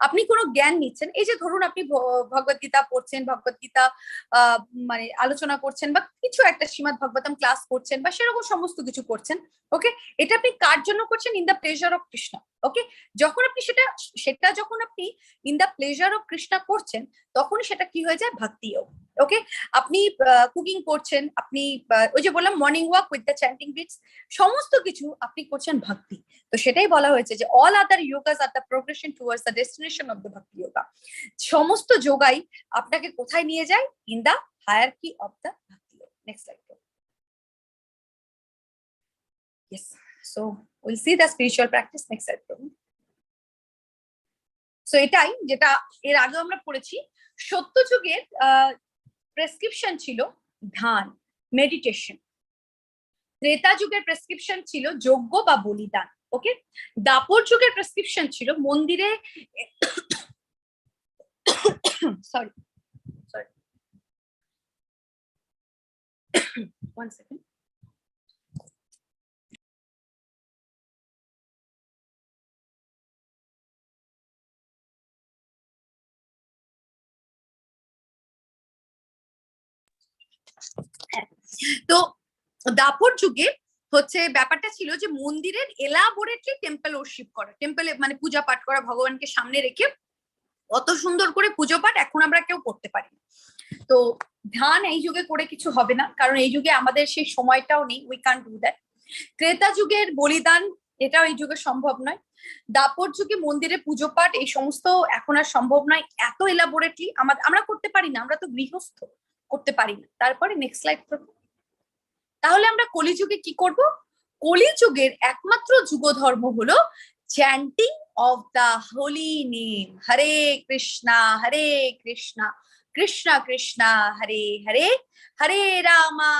আপনি কোনো জ্ঞান নিচ্ছেন, এই যে ধরুন আপনি ভগবত গীতা পড়ছেন, ভগবত গীতা মানে আলোচনা করছেন, বা কিছু একটা শ্রীমদ্ ভাগবতম ক্লাস করছেন, বা সেরকম সমস্ত কিছু করছেন। ওকে, এটা আপনি কার জন্য করছেন? In the pleasure of Krishna. Okay, যখন আপনি সেটা যখন আপনি in the pleasure of Krishna করছেন, তখন সেটা কি হয়ে যায়? ভক্তি যোগ। ওকে, আপনি কুকিং করছেন, আপনি ওই যে বললাম morning walk with the chanting beads, সমস্ত কিছু আপনি করছেন ভক্তি। তো সেটাই বলা হয়েছে যে all other yogas are the progression towards the destination of the bhakti yoga. সমস্ত যোগাই আপনাকে কোথায় নিয়ে যায়? In the hierarchy of the bhakti yoga. Next slide. Yes, so we'll see the spiritual practice. Next slide. So এটাই যেটা এর আগে আমরা পড়েছি, সত্যযুগের প্রেসক্রিপশন ছিল ধ্যান, মেডিটেশন। ত্রেতা যুগের প্রেসক্রিপশন ছিল যজ্ঞ বা বলিদান। ওকে, দাপর যুগের প্রেসক্রিপশন ছিল মন্দিরে সরি one second. তো দাপর যুগে হচ্ছে ব্যাপারটা ছিল যে মন্দিরের এলাবোরেটলি টেম্পল ওরশিপ করা, টেম্পলে মানে পূজা পাঠ করা, ভগবানকে সামনে রেখে অত সুন্দর করে পুজো পাঠ এখন আমরা কেউ করতে পারি না। তো ধ্যান এই যুগে করে কিছু হবে না, কারণ এই যুগে আমাদের সেই সময়টাও নেই, we can't do that. Treta যুগের বলিদান, এটাও এই যুগে সম্ভব নয়। দাপর যুগে মন্দিরে পুজো পাঠ এই সমস্ত এখন আর সম্ভব নয়, এত এলাবোরেটলি আমরা করতে পারি না, আমরা তো গৃহস্থ, করতে পারি না। তারপরে নেক্সট স্লাইড করবো। তাহলে আমরা কলিযুগে কি করব? কলিযুগের একমাত্র যুগ ধর্ম হলো chanting of the holy name, Hare Krishna Krishna Krishna Hare Hare, Hare Rama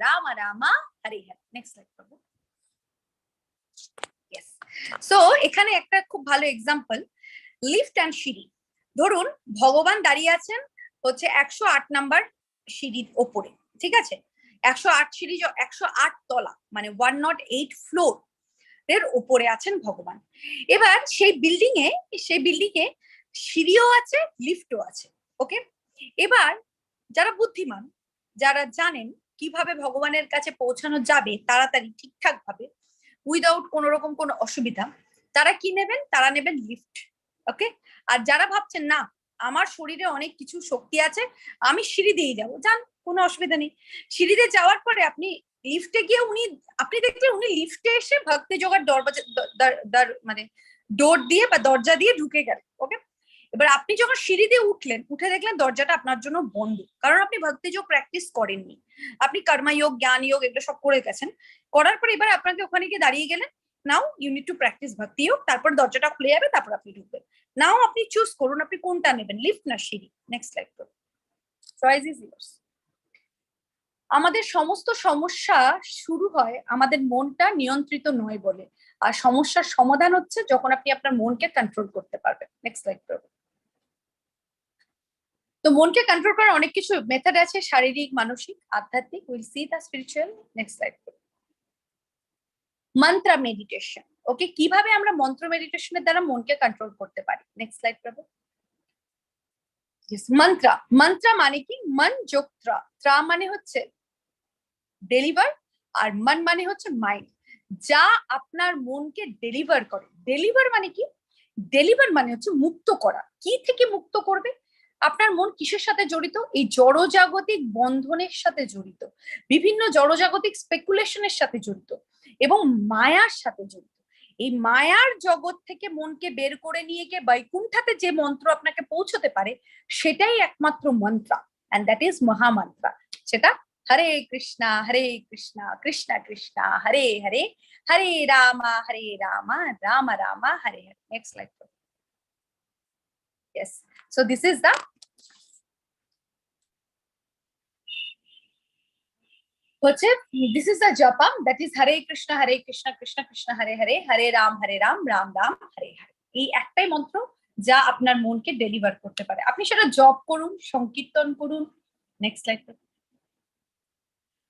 Rama Rama Hare Hare. Next slide করব। ইয়েস, সো এখানে একটা খুব ভালো এক্সাম্পল, লিফট অ্যান্ড সিঁড়ি। ধরুন ভগবান দাঁড়িয়ে আছেন হচ্ছে 108 নাম্বার সিঁড়ির ওপরে, ঠিক আছে? 108 সিঁড়ি, 108 তলা, মানে 108 ফ্লোর এর উপরে আছেন ভগবান। এবার সেই বিল্ডিং এ সিঁড়িও আছে, লিফটও আছে। ওকে, এবার যারা বুদ্ধিমান, যারা জানেন কিভাবে ভগবানের কাছে পৌঁছানো যাবে তাড়াতাড়ি ঠিকঠাক ভাবে উইদাউট কোনো রকম কোনো অসুবিধা, তারা কি নেবেন? তারা নেবেন লিফট। ওকে, আর যারা ভাবছেন না আমার শরীরে অনেক কিছু শক্তি আছে, আমি সিঁড়ি দিয়ে যাবো, যান, কোনো অসুবিধা নেই। সিঁড়িতে যাওয়ার পরে আপনি লিফটে গিয়ে আপনি দেখলেন উনি লিফটে এসে ভক্তি যোগার মানে ডোর দিয়ে বা দরজা দিয়ে ঢুকে গেলেন। ওকে, এবার আপনি যখন সিঁড়ি দিয়ে উঠে দেখলেন দরজাটা আপনার জন্য বন্ধ, কারণ আপনি ভক্তি যোগ প্র্যাকটিস করেননি, আপনি কর্মযোগ, জ্ঞান যোগ এগুলো সব করে গেছেন। করার পর এবার আপনাকে ওখানে গিয়ে দাঁড়িয়ে গেলেন, now you need to practice bhakti yoga, তারপর দরজাটা খুলে যাবে, তারপর আপনি ঢুকবেন। নাও আপনি চুজ করুন আপনি কোনটা নেবেন, লিফট না সিঁড়ি। নেক্সট স্লাইড করুন। Choice is years. আমাদের সমস্ত সমস্যা শুরু হয় আমাদের মনটা নিয়ন্ত্রিত নয় বলে, আর সমস্যার সমাধান হচ্ছে যখন আপনি আপনার মনকে কন্ট্রোল করতে পারবেন। নেক্সট স্লাইড করুন। তো মনকে কন্ট্রোল করার অনেক কিছু মেথড আছে, শারীরিক, মানসিক, আধ্যাত্মিক। Will see the spiritual. Next slide করুন। মন্ত্র মেডিটেশন। ওকে, কিভাবে আমরা মন্ত্র মেডিটেশনের দ্বারা মনকে কন্ট্রোল করতে পারি। নেক্সট স্লাইড করুন। মন্ত্র, মন্ত্র মানে কি? মন যোগ ত্রা, ত্রা মানে হচ্ছে ডেলিভার, আর মন মানে হচ্ছে মাইন্ড, যা আপনার মনকে ডেলিভার করে। ডেলিভার মানে কি? ডেলিভার মানে হচ্ছে মুক্ত করা। কি থেকে মুক্ত করবে? আপনার মন কিসের সাথে জড়িত? এই জড়জাগতিক বন্ধনের সাথে জড়িত, বিভিন্ন জড়জাগতিক স্পেকুলেশনের সাথে জড়িত এবং মায়ার সাথে জড়িত। এই মায়ার জগৎ থেকে মনকে বের করে নিয়ে গিয়ে বৈকুণ্ঠাতে যে মন্ত্র আপনাকে পৌঁছতে পারে, সেটাই একমাত্র মন্ত্র, এন্ড দ্যাট ইজ মহামন্ত্র। সেটা Hare Krishna Krishna Krishna Hare Hare, Hare Rama Rama Rama Hare Hare. Next slide. Yes, so this is the this is the japa, that is Hare Krishna Krishna Krishna Hare Hare, Hare Ram Ram Ram Hare Hare। এই একটাই মন্ত্র যা আপনার মনকে ডেলিভার করতে পারে। আপনি সেটা জপ করুন, সংকীর্তন করুন। Next slide.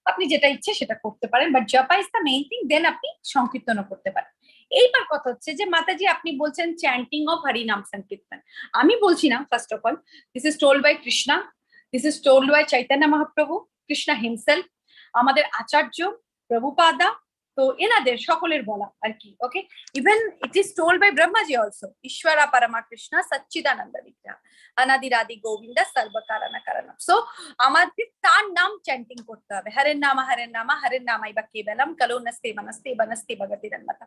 আপনি যেটা ইচ্ছে সেটা করতে পারেন, but japa is the main thing. Then আপনি সংকীর্তনও করতে পারেন। এইবার কথা হচ্ছে যে মাতাজি আপনি বলছেন চ্যান্টিং অফ হরি নাম সংকীর্তন। আমি বলছি না। First of all, this is told by Krishna, this is told by Chaitanya Mahaprabhu, Krishna himself, আমাদের আচার্য প্রভুপাদা, তো এনাদের সকলের বলা আর কি। Okay, even it is told by Brahmaji also, ঈশ্বরা পরমা কৃষ্ণা সচ্চিদানন্দ বিগ্রহ অনাদিরাদি গোবিন্দ সর্বকারণ কারণ। সো আমাদের তার নাম চ্যান্টিং করতে হবে। হরের নামাই বা কেবলম কলো নস্তে বনস্তে বনস্তে ভগতিরন্নতা।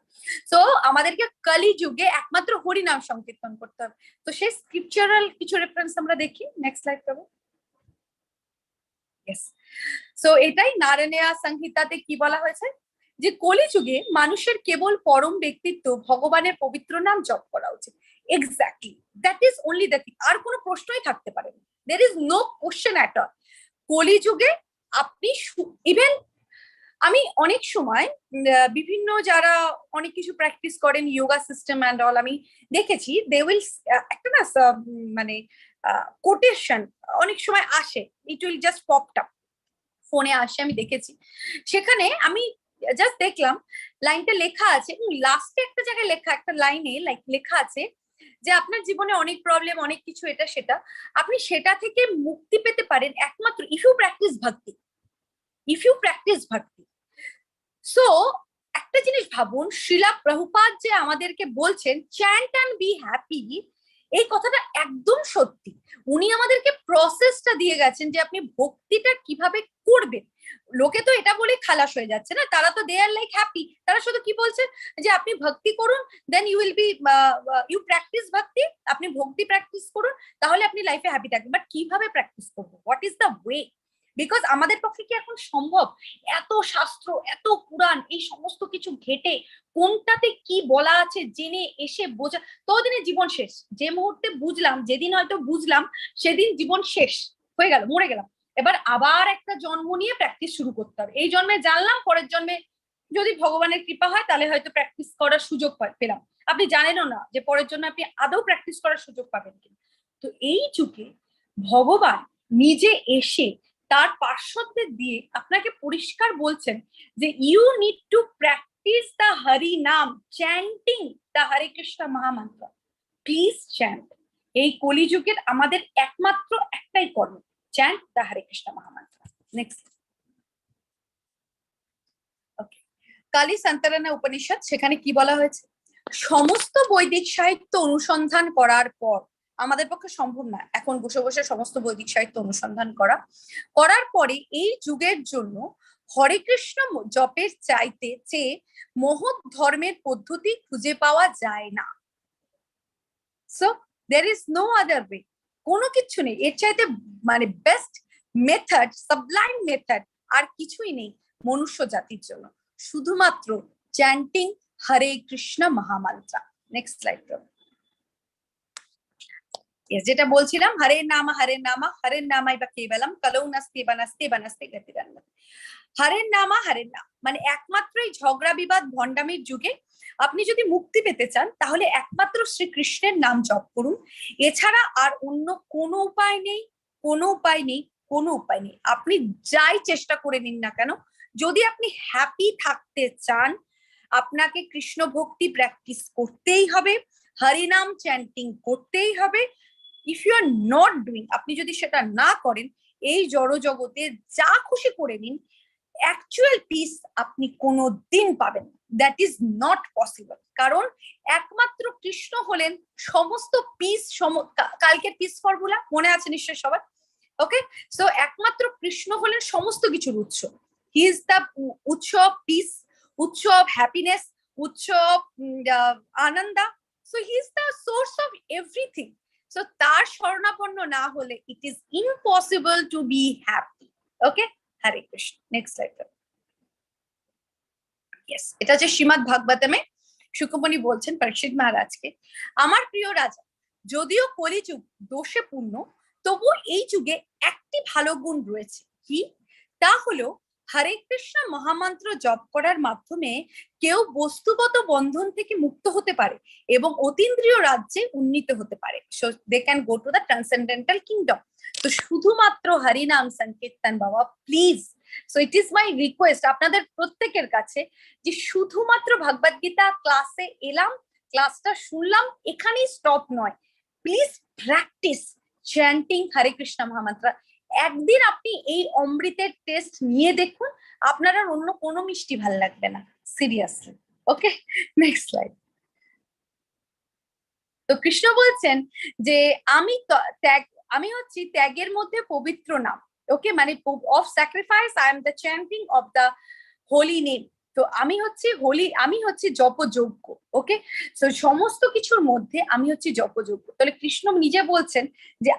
সো আমাদেরকে কলি যুগে একমাত্র হরি নাম সংকীর্তন করতে হবে। তো সেই স্ক্রিপচারাল কিছু রেফারেন্স আমরা দেখি। নেক্সট স্লাইড করব। ইয়েস, সো এটাই নারায়ণীয় সংহিতাতে কি বলা হয়েছে, যে কলিযুগে মানুষের কেবল পরম ব্যক্তিত্ব ভগবানের পবিত্র নাম জপ করা উচিত। Exactly, that is only the thing. আর কোনো প্রশ্নই থাকতে পারে না। There is no question at all. কলিযুগে আপনি ইভেন আমি অনেক সময় বিভিন্ন যারা অনেক কিছু প্র্যাকটিস করেন, যোগা সিস্টেম অ্যান্ড অল, আমি দেখেছি দে উইল একটা না মানে কোটেশন অনেক সময় আসে, it will just popped up, ফোনে আসে, আমি দেখেছি। সেখানে আমি জাস্ট দেখলাম লাইনটা লেখা আছে, লাস্টে একটা জায়গায় লেখা, একটা লাইনে লেখা আছে যে আপনার জীবনে অনেক প্রবলেম, অনেক কিছু, এটা সেটা, আপনি সেটা থেকে মুক্তি পেতে পারেন একমাত্র ইফ ইউ প্র্যাকটিস ভক্তি, ইফ ইউ প্র্যাকটিস ভক্তি। সো একটা জিনিস ভাবুন, শ্রীলা প্রভুপাদ যে আমাদেরকে বলছেন চ্যান্ট অ্যান্ড বি হ্যাপি, এই কথাটা একদম সত্যি। উনি আমাদেরকে প্রসেসটা দিয়ে গেছেন যে আপনি ভক্তিটা কিভাবে করবেন। লোকে তো এটা বলে খালাস হয়ে যাচ্ছে না, তারা তো দে আর লাইক হ্যাপি, তারা শুধু কি বলছে যে আপনি ভক্তি করুন, then you will be you practice bhakti, আপনি ভক্তি প্র্যাকটিস করুন, তাহলে আপনি লাইফে হ্যাপি থাকবেন। বাট কিভাবে প্র্যাকটিস করবো, what is the way? Because আমাদের পক্ষে কি এখন সম্ভব এত শাস্ত্র, এত পুরাণ, এই সমস্ত কিছু ঘেটে কোনটাতে কি বলা আছে জেনে এসে বোঝা? ততদিনে জীবন শেষ। যে মুহূর্তে বুঝলাম, যেদিন হয়তো বুঝলাম, সেদিন জীবন শেষ হয়ে গেল, মরে গেলাম। এবার আবার একটা জন্ম নিয়ে প্র্যাকটিস শুরু করতে হবে। এই জন্মে জানলাম, পরের জন্মে যদি ভগবানের কৃপা হয় তাহলে হয়তো প্র্যাকটিস করার সুযোগ পেলাম। আপনি জানেনও না যে পরের জন্য আপনি আদৌ প্র্যাকটিস করার সুযোগ পাবেন কিনা। তো এই যুগে ভগবান নিজে এসে তার পার্শ্বদের দিয়ে আপনাকে পরিষ্কার বলছেন যে you need to practice the Hari naam, chanting the Hare Krishna mahamantra. Please chant. এই কলিযুগের আমাদের একমাত্র একটাই কর্ম, চ্যান্ট দ্য হরে কৃষ্ণ মহামন্ত্র। নেক্সট। ওকে, কালী সন্তরণা উপনিষদ, সেখানে কি বলা হয়েছে? সমস্ত বৈদিক সাহিত্য অনুসন্ধান করার পর, আমাদের পক্ষে সম্ভব না এখন বসে বসে সমস্ত বৈদিক সাহিত্য অনুসন্ধান করার পরে এই যুগের জন্য হরে কৃষ্ণ জপের চাইতে চেয়ে মহৎ ধর্মের পদ্ধতি খুঁজে পাওয়া যায় না। So there is no other way, কোনো কিছু নেই এর চাইতে, মানে বেস্ট মেথড, সাবলাইম মেথড আর কিছুই নেই মনুষ্য জাতির জন্য, শুধুমাত্র চ্যান্টিং হরে কৃষ্ণ মহামন্ত্র। Next slide. Yes, যেটা বলছিলাম, হরে নামা হরে নামাই বা কেবলম কলৌ নাস্তি বনস্তি বনস্তি গতিরন্নম। হরের নাম মানে একমাত্র এই ঝগড়া বিবাদ ভণ্ডামির যুগে আপনি যদি মুক্তি পেতে চান তাহলে একমাত্র শ্রীকৃষ্ণের নাম জপ করুন, এছাড়া আর অন্য কোনো উপায় নেই, কোনো উপায় নেই, কোনো উপায় নেই। আপনি যাই চেষ্টা করে নিন না কেন, যদি আপনি হ্যাপি থাকতে চান আপনাকে কৃষ্ণ ভক্তি প্র্যাকটিস করতেই হবে, হরিনাম চ্যান্টিং করতেই হবে। If you are not doing, আপনি যদি সেটা না করেন, এই জড় জগতে যা খুশি করে নিন, অ্যাকচুয়াল পিস আপনি কোনোদিন পাবেন, দ্যাট ইজ নট পসিবল। কারণ একমাত্র কৃষ্ণ হলেন সমস্ত পিস, কালকের পিস ফর্মুলা মনে আছে নিশ্চয় সবার, ওকে? সো একমাত্র কৃষ্ণ হলেন সমস্ত কিছুর উৎস। হি ইজ দ্য উৎস অফ পিস, উৎস অফ হ্যাপিনেস, উৎস of Ananda. So he is the source of everything. So তার শরণাপন্ন না হলে it is impossible to B happy. Okay, Hare Krishna. Next slide. Yes, এটা হচ্ছে শ্রীমদ্ ভাগবতমে শুকমণি বলছেন পরীক্ষিত মহারাজকে, আমার প্রিয় রাজা, যদিও কলিযুগ দোষে পূর্ণ, তবু এই যুগে একটি ভালো গুণ রয়েছে। কি? তা হলো হরে কৃষ্ণ মহামন্ত্র জপ করার মাধ্যমে কেউ বস্তুগত বন্ধন থেকে মুক্ত হতে পারে এবং অতীন্দ্রিয় রাজ্যে উন্নীত হতে পারে। So they can go to the transcendental kingdom. তো শুধুমাত্র হরিনাম সংকীর্তন বাবা, please. So it is my request আপনাদের প্রত্যেকের কাছে, যে শুধুমাত্র ভগবদ গীতা ক্লাসে এলাম, ক্লাসটা শুনলাম, এখানেই স্টপ নয়। Please practice chanting Hare Krishna মহামন্ত্র। একদিন আপনি এই অমৃতের টেস্ট নিয়ে দেখুন, আপনার আর অন্য কোনো মিষ্টি ভাল লাগবে না, সিরিয়াসলি। ওকে, নেক্সট স্লাইড। তো কৃষ্ণ বলছেন যে আমি হচ্ছি ত্যাগের মধ্যে পবিত্র নাম। ওকে, মানে of sacrifice I am the champion of the Holi name. তো আমি হচ্ছি জপযোগ্য। ওকে, তো সমস্ত কিছুর মধ্যে আমি হচ্ছি জপযোগ্য। তাহলে কৃষ্ণ নিজে বলছেন যে,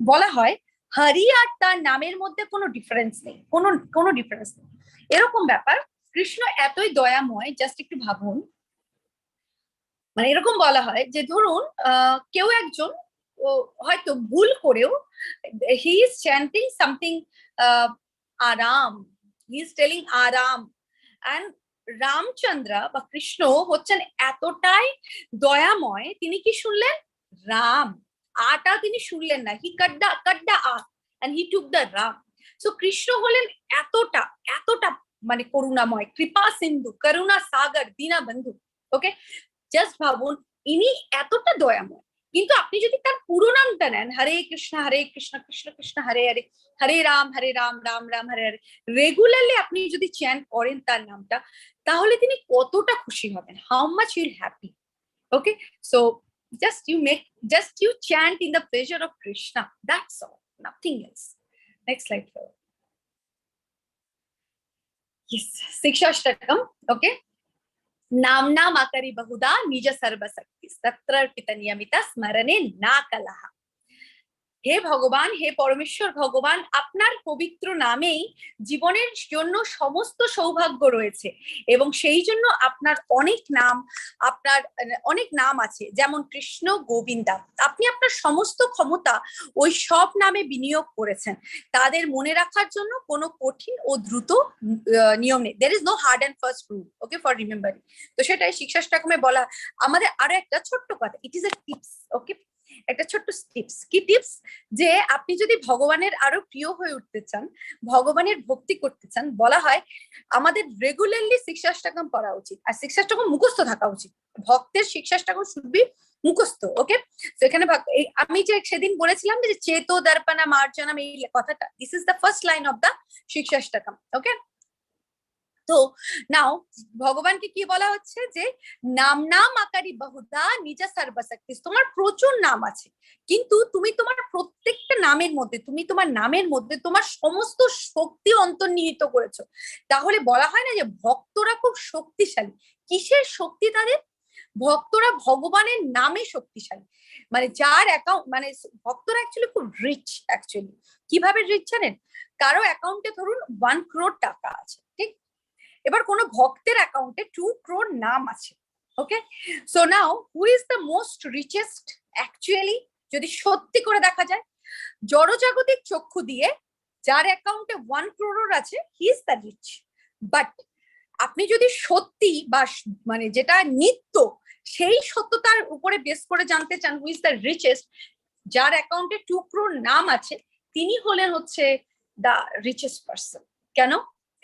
বলা হয় হরি আর তার নামের মধ্যে কোনো ডিফারেন্স নেই, কোনো ডিফারেন্স নেই, এরকম ব্যাপার। কৃষ্ণ এতই দয়াময়, জাস্ট একটু ভাবুন। মানে এরকম বলা হয় যে ধরুন কেউ একজন হয়তো ভুল করেও হি ইজ চ্যান্টিং সামথিং আরাম, হি ইজ টেলিং আরাম, এন্ড রামচন্দ্র বা কৃষ্ণ হচ্ছেন এতটাই দয়াময়, তিনি কি শুনলেন? রাম। আটা তিনি শুনলেন না, হি কাড্ডা a and he took the Ram. So Krishna হলেন এতটা এতটা মানে করুণাময়, কৃপা সিন্ধু, করুণা সাগর, দীনা বন্ধু। ওকে, জাস্ট ভাবুন, ইনি এতটা দয়াময়, কিন্তু আপনি যদি তার পুরো নামটা নেন, হরে কৃষ্ণ কৃষ্ণ কৃষ্ণ হরে হরে, হরে রাম রাম রাম হরে হরে, রেগুলারলি আপনি যদি চ্যান্ট করেন তার নামটা, তাহলে তিনি কতটা খুশি হবেন, how much you will happy. Okay, so just you chant in the pleasure of Krishna, that's all, nothing else. Next slide. Yes, Sikshashtakam. Okay, नामना माकरी बहुधा निज सर्वशक्ति तत्र नियमित स्मरणे ना कलहा। হে ভগবান, হে পরমেশ্বর ভগবান, আপনার পবিত্র নামেই জীবনের জন্য সমস্ত সৌভাগ্য রয়েছে এবং সেই জন্য আপনার অনেক নাম আছে, যেমন কৃষ্ণ, গোবিন্দা। আপনি আপনার সমস্ত ক্ষমতা ওই সব নামে বিনিয়োগ করেছেন। তাদের মনে রাখার জন্য কোনো কঠিন ও দ্রুত নিয়ম নেই। there is no hard and fast rule, okay, for remembering. তো সেটাই শিক্ষাষ্টকমে বলা। আমাদের আরো একটা ছোট্ট কথা, ইট ইজ এ টিপস। ওকে, একটা ছোট্ট টিপস। কি টিপস? যে আপনি যদি ভগবানের আরো প্রিয় হয়ে উঠতে চান, ভগবানের ভক্তি করতে চান, বলা হয় আমাদের রেগুলারলি শিক্ষাষ্টকম পড়া উচিত, আর শিক্ষাষ্টকম মুখস্থ থাকা উচিত। ভক্তের শিক্ষাষ্টকম শুড বি মুখস্থ। ওকে, সেখানে আমি যে সেদিন বলেছিলাম যে চেতো দর্পণা মার্জনম, এই কথাটা, this is the first line of the Shikshashtakam. Okay, তো নাও ভগবানকে কি বলা হচ্ছে যে নাম আকারি বহুধা নিজ সর্বশক্তি, তোমার প্রচুর নাম আছে, কিন্তু তুমি তোমার প্রত্যেকটা নামের মধ্যে, তোমার সমস্ত শক্তি অন্তর্নিহিত করেছো। তাহলে বলা হয় না যে ভক্তরা খুব শক্তিশালী। কিসের শক্তি তাদের? ভক্তরা ভগবানের নামে শক্তিশালী। মানে যার অ্যাকাউন্ট, মানে ভক্তরা অ্যাকচুয়ালি খুব রিচ। অ্যাকচুয়ালি কিভাবে রিচ জানেন? কারো অ্যাকাউন্টে ধরুন 1 crore টাকা আছে, ঠিক? এবার কোন ভক্তের অ্যাকাউন্টে 2 crore নাম আছে। Okay, so now who is the most richest? Actually যদি সত্যি করে দেখা যায়, জড়জাগতিক চক্ষু দিয়ে যার অ্যাকাউন্টে 1 crore আছে, he is the rich. But আপনি যদি সত্যি বা মানে যেটা নিত্য, সেই সত্যতার উপরে বেস করে জানতে চান হু ইজ দ্য রিচেস্ট, যার অ্যাকাউন্টে 2 crore নাম আছে, তিনি হলেন হচ্ছে দ্য রিচেস্ট পার্সন। কেন?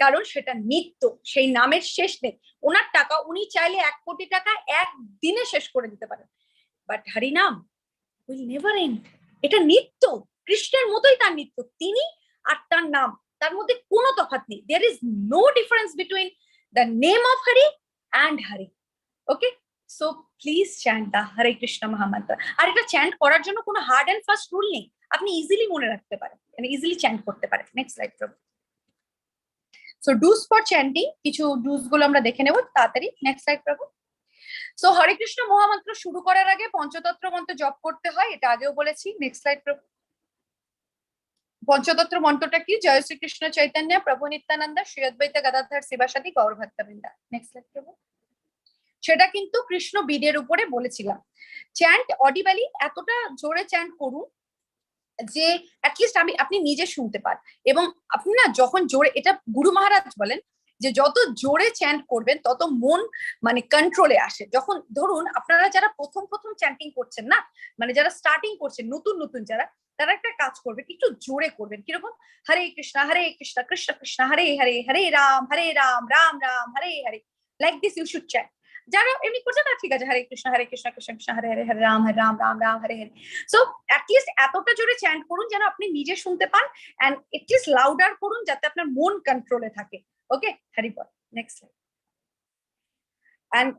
কারণ সেটা নিত্য, সেই নামের শেষ নেই। ওনার টাকা উনি চাইলে 1 কোটি টাকা একদিনে শেষ করে দিতে পারেন, বাট হরিনাম উইল নেভার এন্ড। এটা নিত্য, কৃষ্ণের মতোই তার নিত্য। তিনি আর তার নাম, তার মধ্যে কোনো তফাৎ নেই। There is no difference between the name of Hari and Hari. Okay, so please chant the Hare Krishna mahamantra. আর এটা চ্যান্ট করার জন্য কোনো হার্ড অ্যান্ড ফাস্ট রুল নেই, আপনি ইজিলি মনে রাখতে পারেন, মানে ইজিলি চ্যান্ট করতে পারেন। নেক্সট স্লাইড প্রভু। সো ডুজ ফর চ্যান্টিং, কিছু ডুজ গুলো আমরা দেখে নেব তাড়াতাড়ি। নেক্সট স্লাইড প্রভু। সো হরে কৃষ্ণ মহামন্ত্র শুরু করার আগে পঞ্চতত্ত্ব মন্ত্র জপ করতে হয়, এটা আগেও বলেছি। নেক্সট স্লাইড প্রভু। পঞ্চতত্ত্ব মন্ত্রটা কি? জয় শ্রীকৃষ্ণ চৈতন্য প্রভু নিত্যানন্দ শ্রী অদ্বৈত গদাধর শিবাসাদি গৌর ভক্তবৃন্দা। নেক্সট স্লাইড প্রভু। সেটা কিন্তু কৃষ্ণ বীরের উপরে বলেছিলাম। চ্যান্ট অডিবালি এতটা জোরে চ্যান্ট করুন যে অ্যাটলিস্ট আপনি নিজে শুনতে পান। এবং আপনি না যখন জোরে, এটা গুরু মহারাজ বলেন যে যত জোরে চ্যান্ট করবেন তত মন মানে কন্ট্রোলে আসে। যখন ধরুন আপনারা যারা প্রথম চ্যান্টিং করছেন না, মানে যারা স্টার্টিং করছেন, নতুন যারা, তারা একটা কাজ করবেন, একটু জোরে করবেন। কিরকম? Hare Krishna Krishna Krishna Hare Hare, Hare Rama Rama Rama Hare Hare, like this you should chant. যারা এমনি করছে না, ঠিক আছে, হরে কৃষ্ণ কৃষ্ণ কৃষ্ণ হরে হরে, হরে রাম রাম হরে হরে। সো অ্যাটলিস্ট এতটা জোরে চ্যান্ট করুন যেন আপনি নিজে শুনতে পান, এন্ড এটলিস্ট লাউডার করুন যাতে আপনার মন কন্ট্রোলে থাকে। ওকে, হরি বল। Next slide. এন্ড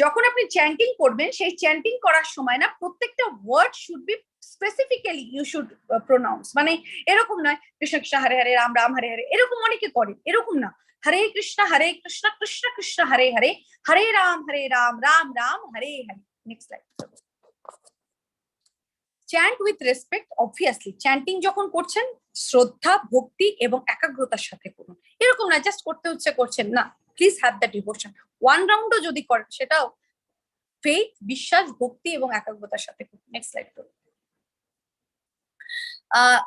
যখন আপনি চ্যান্টিং করবেন, সেই চ্যান্টিং করার সময় না প্রত্যেকটা word should be specifically you should pronounce. মানে এরকম নয় কৃষ্ণ কৃষ্ণ হরে হরে, রাম হরে হরে, এরকম অনেকে করে, এরকম না। Hare Krishna Krishna Krishna Hare Hare, Hare Rama Rama Rama Hare Hare. Next slide. Chant with respect. Obviously chanting যখন করছেন শ্রদ্ধা, ভক্তি এবং একাগ্রতার সাথে করুন। এরকম না জাস্ট করতে হচ্ছে করছেন না, প্লিজ হ্যাভ দ্য ডিভোশন। 1 রাউন্ডও যদি করেন সেটাও ফেথ, বিশ্বাস, ভক্তি এবং একাগ্রতার সাথে করুন। নেক্সট স্লাইড করুন।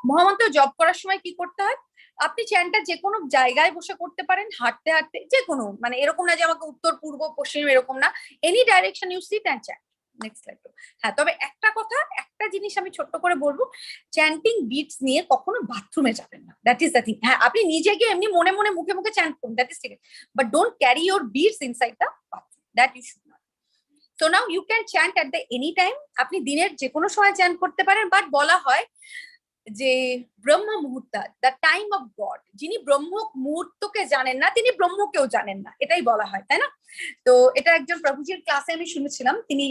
মহামন্ত্র জপ করার সময় কি করতে হয়? আপনি চ্যান্টটা যে কোনো জায়গায় বসে করতে পারেন, হাঁটতে হাঁটতে, যে কোনো, মানে এরকম না যে আমাকে উত্তর পূর্ব পশ্চিম এরকম না, any direction you sit and chant. Next slide. হ্যাঁ, তবে একটা জিনিস আমি ছোট্ট করে বলবো, চ্যান্টিং বিটস নিয়ে কখনো বাথরুমে যাবেন না, দ্যাট ইজ দ্য থিং। হ্যাঁ, আপনি নিজে গিয়ে এমনি মনে মনে মুখে মুখে চ্যান্ট করুন, দ্যাট ইজ ঠিক, but don't carry your beads inside the bathroom, that you should not. So now you can chant at the any time. আপনি দিনের যে কোনো সময় চ্যান্ট করতে পারেন, বাট বলা হয় যে ব্রহ্ম মুহূর্ত, দ্য টাইম অফ গড, যিনি ব্রহ্ম মুহূর্তকে জানেন না তিনি ব্রহ্মকেও জানেন না, এটাই বলা হয়, তাই না? তো এটা একজন প্রভুজির ক্লাসে আমি শুনেছিলাম, তিনি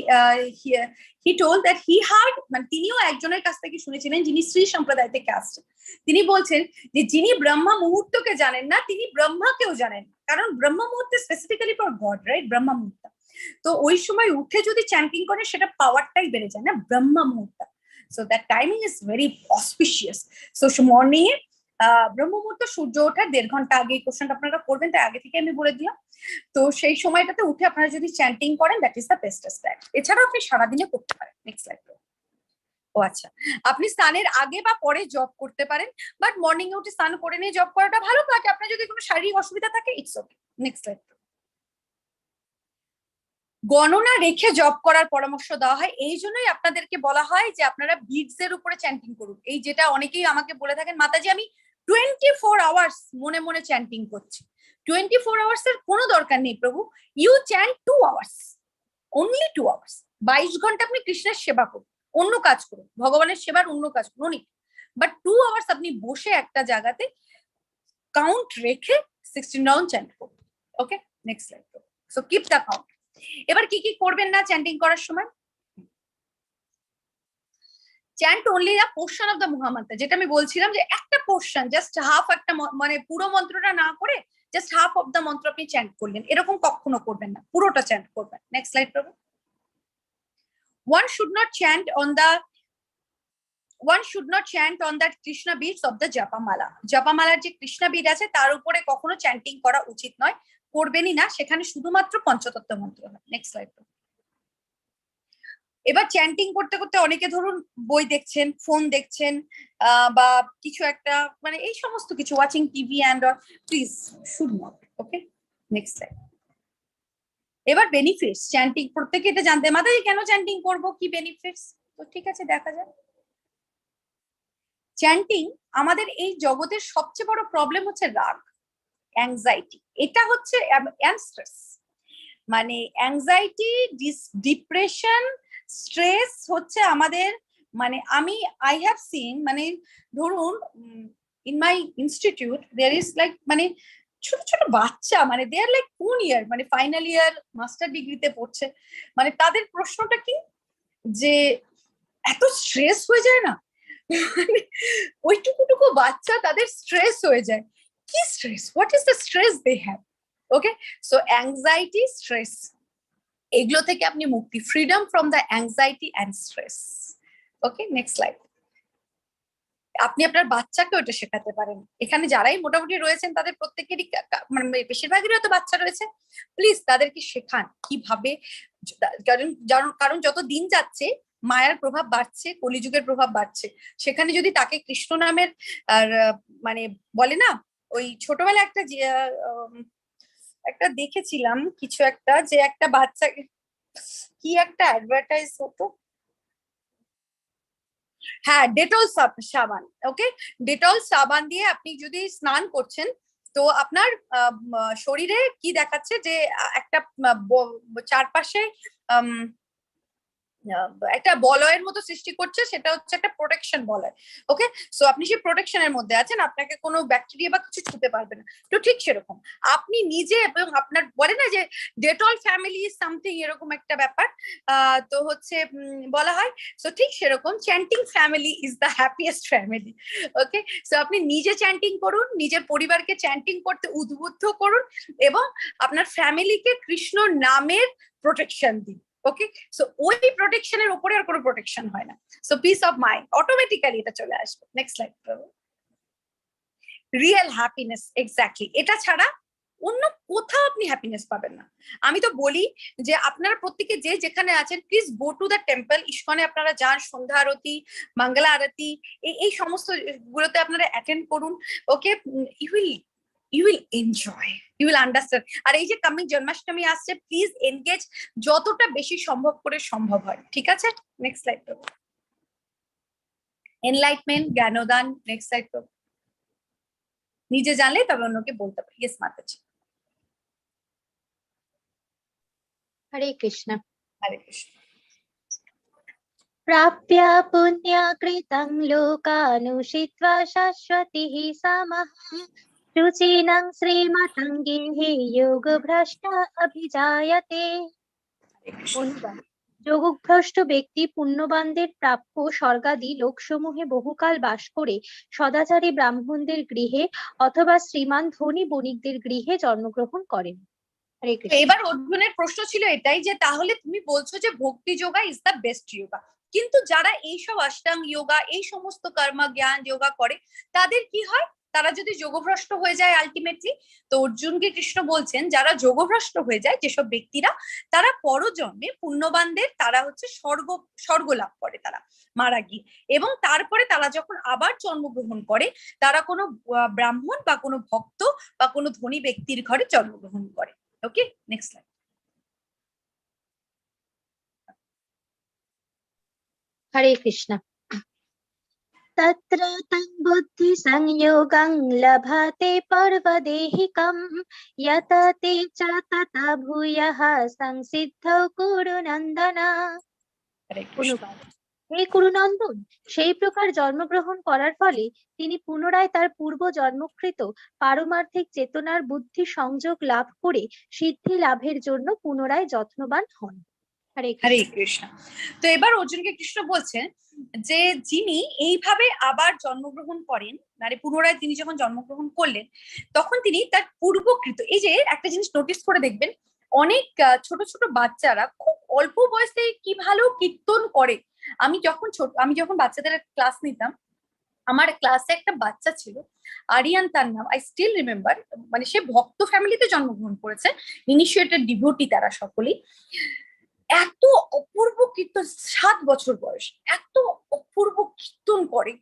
he told that he heard, মানে তিনিও একজনের কাছ থেকে শুনেছিলেন যিনি শ্রী সম্প্রদায় থেকে আসছেন। তিনি বলছেন যে যিনি ব্রহ্ম মুহূর্তকে জানেন না তিনি ব্রহ্মাকেও জানেন না, কারণ ব্রহ্ম মুহূর্তে স্পেসিফিক্যালি ফর গড, রাইট? ব্রহ্ম মুহূর্ত। তো ওই সময় উঠে যদি চ্যান্টিং করেন সেটা পাওয়ারটাই বেড়ে যায় না, ব্রহ্ম মুহূর্ত। So that timing is very auspicious. So morning এ ব্রহ্ম মুহূর্ত, সূর্য ওঠার 1.5 ঘন্টা আগে এই কোশ্চেনটা আপনারা করবেন, তাই আগে থেকে আমি বলে দিলাম। তো সেই সময়টাতে উঠে আপনারা যদি চ্যান্টিং করেন, that is the bestest time. এছাড়াও আপনি সারাদিনে করতে পারেন। Next slide. ও আচ্ছা, আপনি স্নানের আগে বা পরে জব করতে পারেন, বাট মর্নিং এ উঠে স্নান করে নিয়ে জব করাটা ভালো। বাট আপনার যদি কোনো শারীরিক অসুবিধা থাকে, ইটস ওকে। Next slide. গণনা রেখে জব করার পরামর্শ দেওয়া হয়, এই জন্যই আপনাদেরকে বলা হয় যে আপনারা বিটস এর উপরে চ্যান্টিং করুন। এই যেটা অনেকেই আমাকে বলে থাকেন, মাতাজি আমি 24 আওয়ার্স মনে মনে চ্যান্টিং করছি। 24 আওয়ার্স এর কোনো দরকার নেই প্রভু, you chant 2 hours, only 2 hours. 22 ঘন্টা আপনি কৃষ্ণের সেবা করুন, অন্য কাজ করুন, ভগবানের সেবার অন্য কাজ করুন, বাট 2 আওয়ার্স আপনি বসে একটা জায়গাতে কাউন্ট রেখে 16 রাউন্ড চ্যান্ট করুন। Okay, next slide. So keep the count. এবার কি কি করবেন না চ্যান্টিং করার সময়? Chant only a portion of the mahamantra, যেটা আমি বলছিলাম যে একটা পোর্শন, জাস্ট হাফ, একটা মানে পুরো মন্ত্রটা না করে জাস্ট হাফ অফ দ্য মন্ত্র আপনি চ্যান্ট করলেন, এরকম কখনো করবেন না, পুরোটা চ্যান্ট করবেন। নেক্সট স্লাইড করুন। One should not chant on that Krishna beads of the Japamala. জাপামালার যে কৃষ্ণা বিড আছে তার উপরে কখনো চ্যান্টিং করা উচিত নয়, করবেনই না, সেখানে শুধুমাত্র পঞ্চতত্ত্ব মন্ত্র হয়। Next slide. এবার চ্যান্টিং করতে করতে অনেকে ধরুন বই দেখছেন, ফোন দেখছেন, বা কিছু একটা মানে এই সমস্ত কিছু watching TV and or, please should not. Okay, next slide. এবার বেনিফিটস, চ্যান্টিং প্রত্যেকে এটা জানতে, মাথায় কেন চ্যান্টিং করব, কি বেনিফিটস, তো ঠিক আছে দেখা যাক। চ্যান্টিং, আমাদের এই জগতের সবচেয়ে বড় প্রবলেম হচ্ছে রাগ, অ্যাংজাইটি, এটা হচ্ছে স্ট্রেস, মানে অ্যাংজাইটি, ডিপ্রেশন, স্ট্রেস হচ্ছে আমাদের, মানে আই হ্যাভ সিন, মানে ধরুন in my institute there is like, মানে ছোট ছোট বাচ্চা, মানে দে আর লাইক কোন ইয়ার, মানে ফাইনাল ইয়ার মাস্টার ডিগ্রিতে পড়ছে, মানে তাদের প্রশ্নটা কি যে এত স্ট্রেস হয়ে যায় না, মানে ওইটুকুটুকু বাচ্চা তাদের স্ট্রেস হয়ে যায়, কি stress, what is the stress they have. Okay, so anxiety, stress, এগুলো থেকে আপনি মুক্তি, freedom from the anxiety and stress. Okay, next slide. আপনি আপনার বাচ্চাকে ওটা শেখাতে পারেন, এখানে যারাই মোটামুটি রয়েছেন তাদের প্রত্যেকেরই মানে বেশিরভাগেরই হয়তো বাচ্চা রয়েছে, প্লিজ তাদেরকে শেখান কিভাবে, কারণ যত দিন যাচ্ছে মায়ার প্রভাব বাড়ছে, কলিযুগের প্রভাব বাড়ছে, সেখানে যদি তাকে কৃষ্ণ নামের আর মানে বলে না, ওই ছোটবেলা একটা একটা দেখেছিলাম কিছু একটা, যে একটা বাচ্চা, কি একটা অ্যাডভার্টাইজ হতো, হ্যাঁ ডেটল সাবান, ওকে, ডেটল সাবান দিয়ে আপনি যদি স্নান করছেন তো আপনার শরীরে কি দেখাচ্ছে যে একটা চারপাশে একটা বলয়ের মতো সৃষ্টি করছে, সেটা হচ্ছে একটা প্রোটেকশন বলয়। ওকে, সো আপনি সেই প্রোটেকশনের মধ্যে আছেন, আপনাকে কোনো ব্যাকটেরিয়া বা কিছু ছুঁতে পারবে না। তো ঠিক সেরকম আপনি নিজে এবং আপনার, বলে না যে ডেটল ফ্যামিলি সামথিং, এরকম একটা ব্যাপার, তো হচ্ছে বলা হয়, সো ঠিক সেরকম chanting family is the happiest family. Okay, so আপনি নিজে চ্যান্টিং করুন, নিজের পরিবারকে চ্যান্টিং করতে উদ্বুদ্ধ করুন, এবং আপনার ফ্যামিলিকে কৃষ্ণ নামের প্রোটেকশন দিন। ওকে, সো ওই প্রোটেকশনের উপরে আর কোনো প্রোটেকশন হয় না, so piece of mind automatically এটা চলে আসবে। Next slide. Real happiness, exactly, এটা ছাড়া অন্য কোথাও আপনি হ্যাপিনেস পাবেন না। আমি তো বলি যে আপনারা প্রত্যেকে যে যেখানে আছেন, please go to the temple, ইস্কনে আপনারা যান, সন্ধ্যা আরতি, মঙ্গলা আরতি, এই সমস্ত গুলোতে আপনারা অ্যাটেন্ড করুন। ওকে, you will enjoy, you will understand। আর এই যে কামিং জন্মাষ্টমী আসছে, প্লিজ এনগেজ যতটা বেশি সম্ভব করে সম্ভব হয়, ঠিক আছে। Next slide. এনলাইটমেন্ট, জ্ঞানদান, নেক্সট স্লাইড। নিজে জানলে তবে অন্যকে বলতে পারি। ইয়েস মাতাজি। হরে কৃষ্ণ। হরে কৃষ্ণ। প্রাপ্য পুণ্যকৃতং লোকানুষিত্বা শাশ্বতিঃ সমঃ শুচিনাং শ্রীমতং গেহে যোগভ্রষ্ট অভিজায়তে। অনুবাদ: যোগভ্রষ্ট ব্যক্তি পুণ্যবানদের প্রাপ্য স্বর্গাদি লোকসমূহে বহুকাল বাস করে সদাচারী ব্রাহ্মণদের গৃহে অথবা শ্রীমান ধনী বণিকদের গৃহে জন্মগ্রহণ করেন। হরে কৃষ্ণ। এবার অর্জুনের প্রশ্ন ছিল এটাই, যে তাহলে তুমি বলছো যে ভক্তি yoga is the best yoga, কিন্তু যারা এইসব অষ্টাং যোগা, এই সমস্ত কর্ম জ্ঞান যোগা করে, তাদের কি হয়, তারা যদি যোগভ্রষ্ট হয়ে যায় আলটিমেটলি। তো অর্জুনকে কৃষ্ণ বলছেন, যারা যোগভ্রষ্ট হয়ে যায় যেসব ব্যক্তিরা, তারা পরজন্মে পুণ্যবানদের, তারা হচ্ছে স্বর্গ লাভ করে, তারা মারা গিয়ে, এবং তারপরে তারা যখন আবার জন্মগ্রহণ করে, তারা কোনো ব্রাহ্মণ বা কোনো ভক্ত বা কোনো ধনী ব্যক্তির ঘরে জন্মগ্রহণ করে। ওকে, নেক্সট স্লাইড। হরে কৃষ্ণ। তত্র তং বুদ্ধি সংযোগং লভতে পর্বদেহিকং যত তে চ তথা ভূয়ঃ সংসিদ্ধৌ কুরু নন্দন। অনুবাদ: হে কুরুনন্দন, সেই প্রকার জন্মগ্রহণ করার ফলে তিনি পুনরায় তার পূর্ব জন্মকৃত পারমার্থিক চেতনার বুদ্ধি সংযোগ লাভ করে সিদ্ধি লাভের জন্য পুনরায় যত্নবান হন। হরে হরে কৃষ্ণ। কৃষ্ণ। তো এবার অর্জুনকে কৃষ্ণ বলছেন যে যিনি এইভাবে আবার জন্মগ্রহণ করেন, মানে পুনরায় তিনি যখন জন্মগ্রহণ করলেন, তখন তিনি তার পূর্বকৃত, এই যে একটা জিনিস নোটিস করে দেখবেন, অনেক ছোট ছোট বাচ্চারা খুব অল্প বয়সে কি ভালো কীর্তন করে। আমি যখন বাচ্চাদের ক্লাস নিতাম, আমার ক্লাসে একটা বাচ্চা ছিল, আরিয়ান তার নাম, আই স্টিল রিমেম্বার, মানে সে ভক্ত ফ্যামিলিতে জন্মগ্রহণ করেছে, ইনিশিয়েটেড ডিভোটি তারা সকলেই। এত অপূর্ব কীর্তন, 7 বছর বয়স, এত অপূর্ব কীর্তন করে।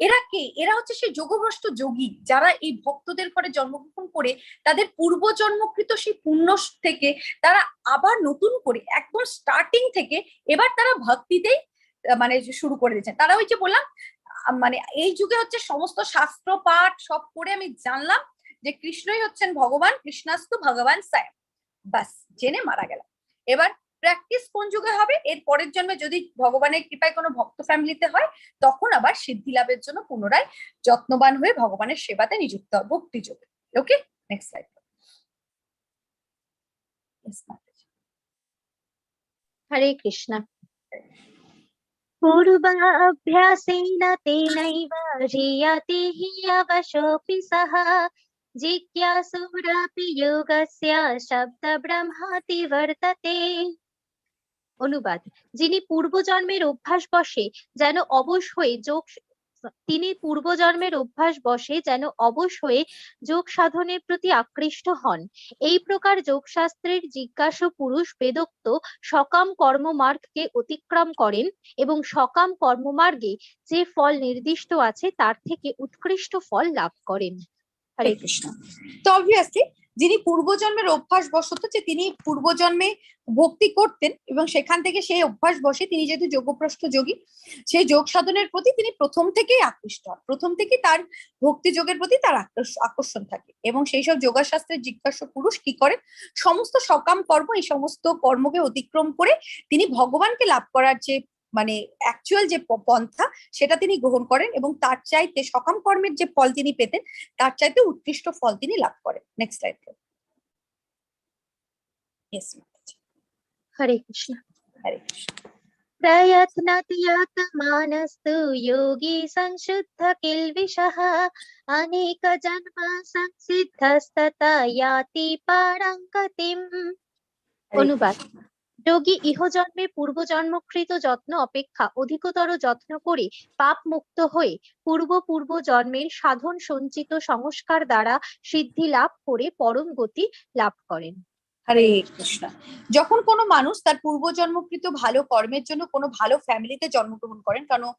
এরা কে? এরা হচ্ছে সেই যোগভ্রষ্ট যোগী, যারা এই ভক্তদের ঘরে জন্মগ্রহণ করে তাদের পূর্বজন্মকৃত সেই পুণ্য থেকে তারা আবার নতুন করে একদম স্টার্টিং থেকে এবার তারা ভক্তিতেই মানে শুরু করে দিয়েছেন। তারা ওই যে বললাম মানে এই যুগে হচ্ছে সমস্ত শাস্ত্র পাঠ সব করে আমি জানলাম যে কৃষ্ণই হচ্ছেন ভগবান, কৃষ্ণাস্তু ভগবান সায়, বাস জেনে মারা গেলাম। এবার প্র্যাকটিস কোন যুগে হবে? এর পরের জন্মে যদি ভগবানের কৃপায় কোনো ভক্ত ফ্যামিলিতে হয়, তখন আবার সিদ্ধি লাভের জন্য পুনরায় যত্নবান হয়ে ভগবানের সেবাতে নিযুক্ত হবে ভক্তি যোগে। ওকে, নেক্সট স্লাইড। হরে কৃষ্ণ। পূর্বাভ্যাসেন তেনৈব হ্রিয়তে হি অবশোপি সহ জিজ্ঞাসুরপি যোগস্য শব্দ ব্রহ্মাতি বর্ততে। অনুবাদ: যিনি পূর্বজন্মের অভ্যাস বশে যেন অবশ হয়ে যোগ সাধনের প্রতি আকৃষ্ট হন, এই প্রকার যোগশাস্ত্রের জিজ্ঞাসু পুরুষ বেদোক্ত সকাম কর্মমার্গকে অতিক্রম করেন এবং সকাম কর্মমার্গে যে ফল নির্দিষ্ট আছে তার থেকে উৎকৃষ্ট ফল লাভ করেন। হরে কৃষ্ণ। তো অবভিয়াসলি যিনি পূর্বজন্মের অভ্যাস বশত যে তিনি পূর্বজন্মে ভক্তি করতেন এবং সেখান থেকে সেই অভ্যাস বসে তিনি যেহেতু যোগভ্রষ্ট যোগী, সেই যোগ সাধনের প্রতি তিনি প্রথম থেকেই আকৃষ্ট হন, প্রথম থেকেই তার ভক্তি যোগের প্রতি তার আকর্ষণ থাকে। এবং সেই সব যোগশাস্ত্রের জিজ্ঞাসা পুরুষ কি করেন? সমস্ত সকাম কর্ম, এই সমস্ত কর্মকে অতিক্রম করে তিনি ভগবানকে লাভ করার যে মানে অ্যাকচুয়াল যে পন্থা সেটা তিনি গ্রহণ করেন এবং তার চাইতে সকাম কর্মের যে ফল তিনি পেতেন তার চাইতে উৎকৃষ্ট ফল তিনি লাভ করেন। Next slide. হরে কৃষ্ণ। হরে কৃষ্ণ। প্রয়ত্নত্যমানস্তু যোগী সংশুদ্ধ কিলবিষঃ অনেক জন্ম সংসিদ্ধস্ততা ইয়াতি পরং গতিম। অনুবাদ: যোগী ইহজন্মে পূর্বজন্মকৃত যত্ন অপেক্ষা অধিকতর যত্ন করে পাপ মুক্ত হয়ে পূর্ব জন্মের সাধন সঞ্চিত সংস্কার দ্বারা সিদ্ধি লাভ করে পরম গতি লাভ করেন। হরে কৃষ্ণ। যখন কোনো মানুষ তার পূর্বজন্মকৃত ভালো কর্মের জন্য কোনো ভালো ফ্যামিলিতে জন্মগ্রহণ করেন, কারণ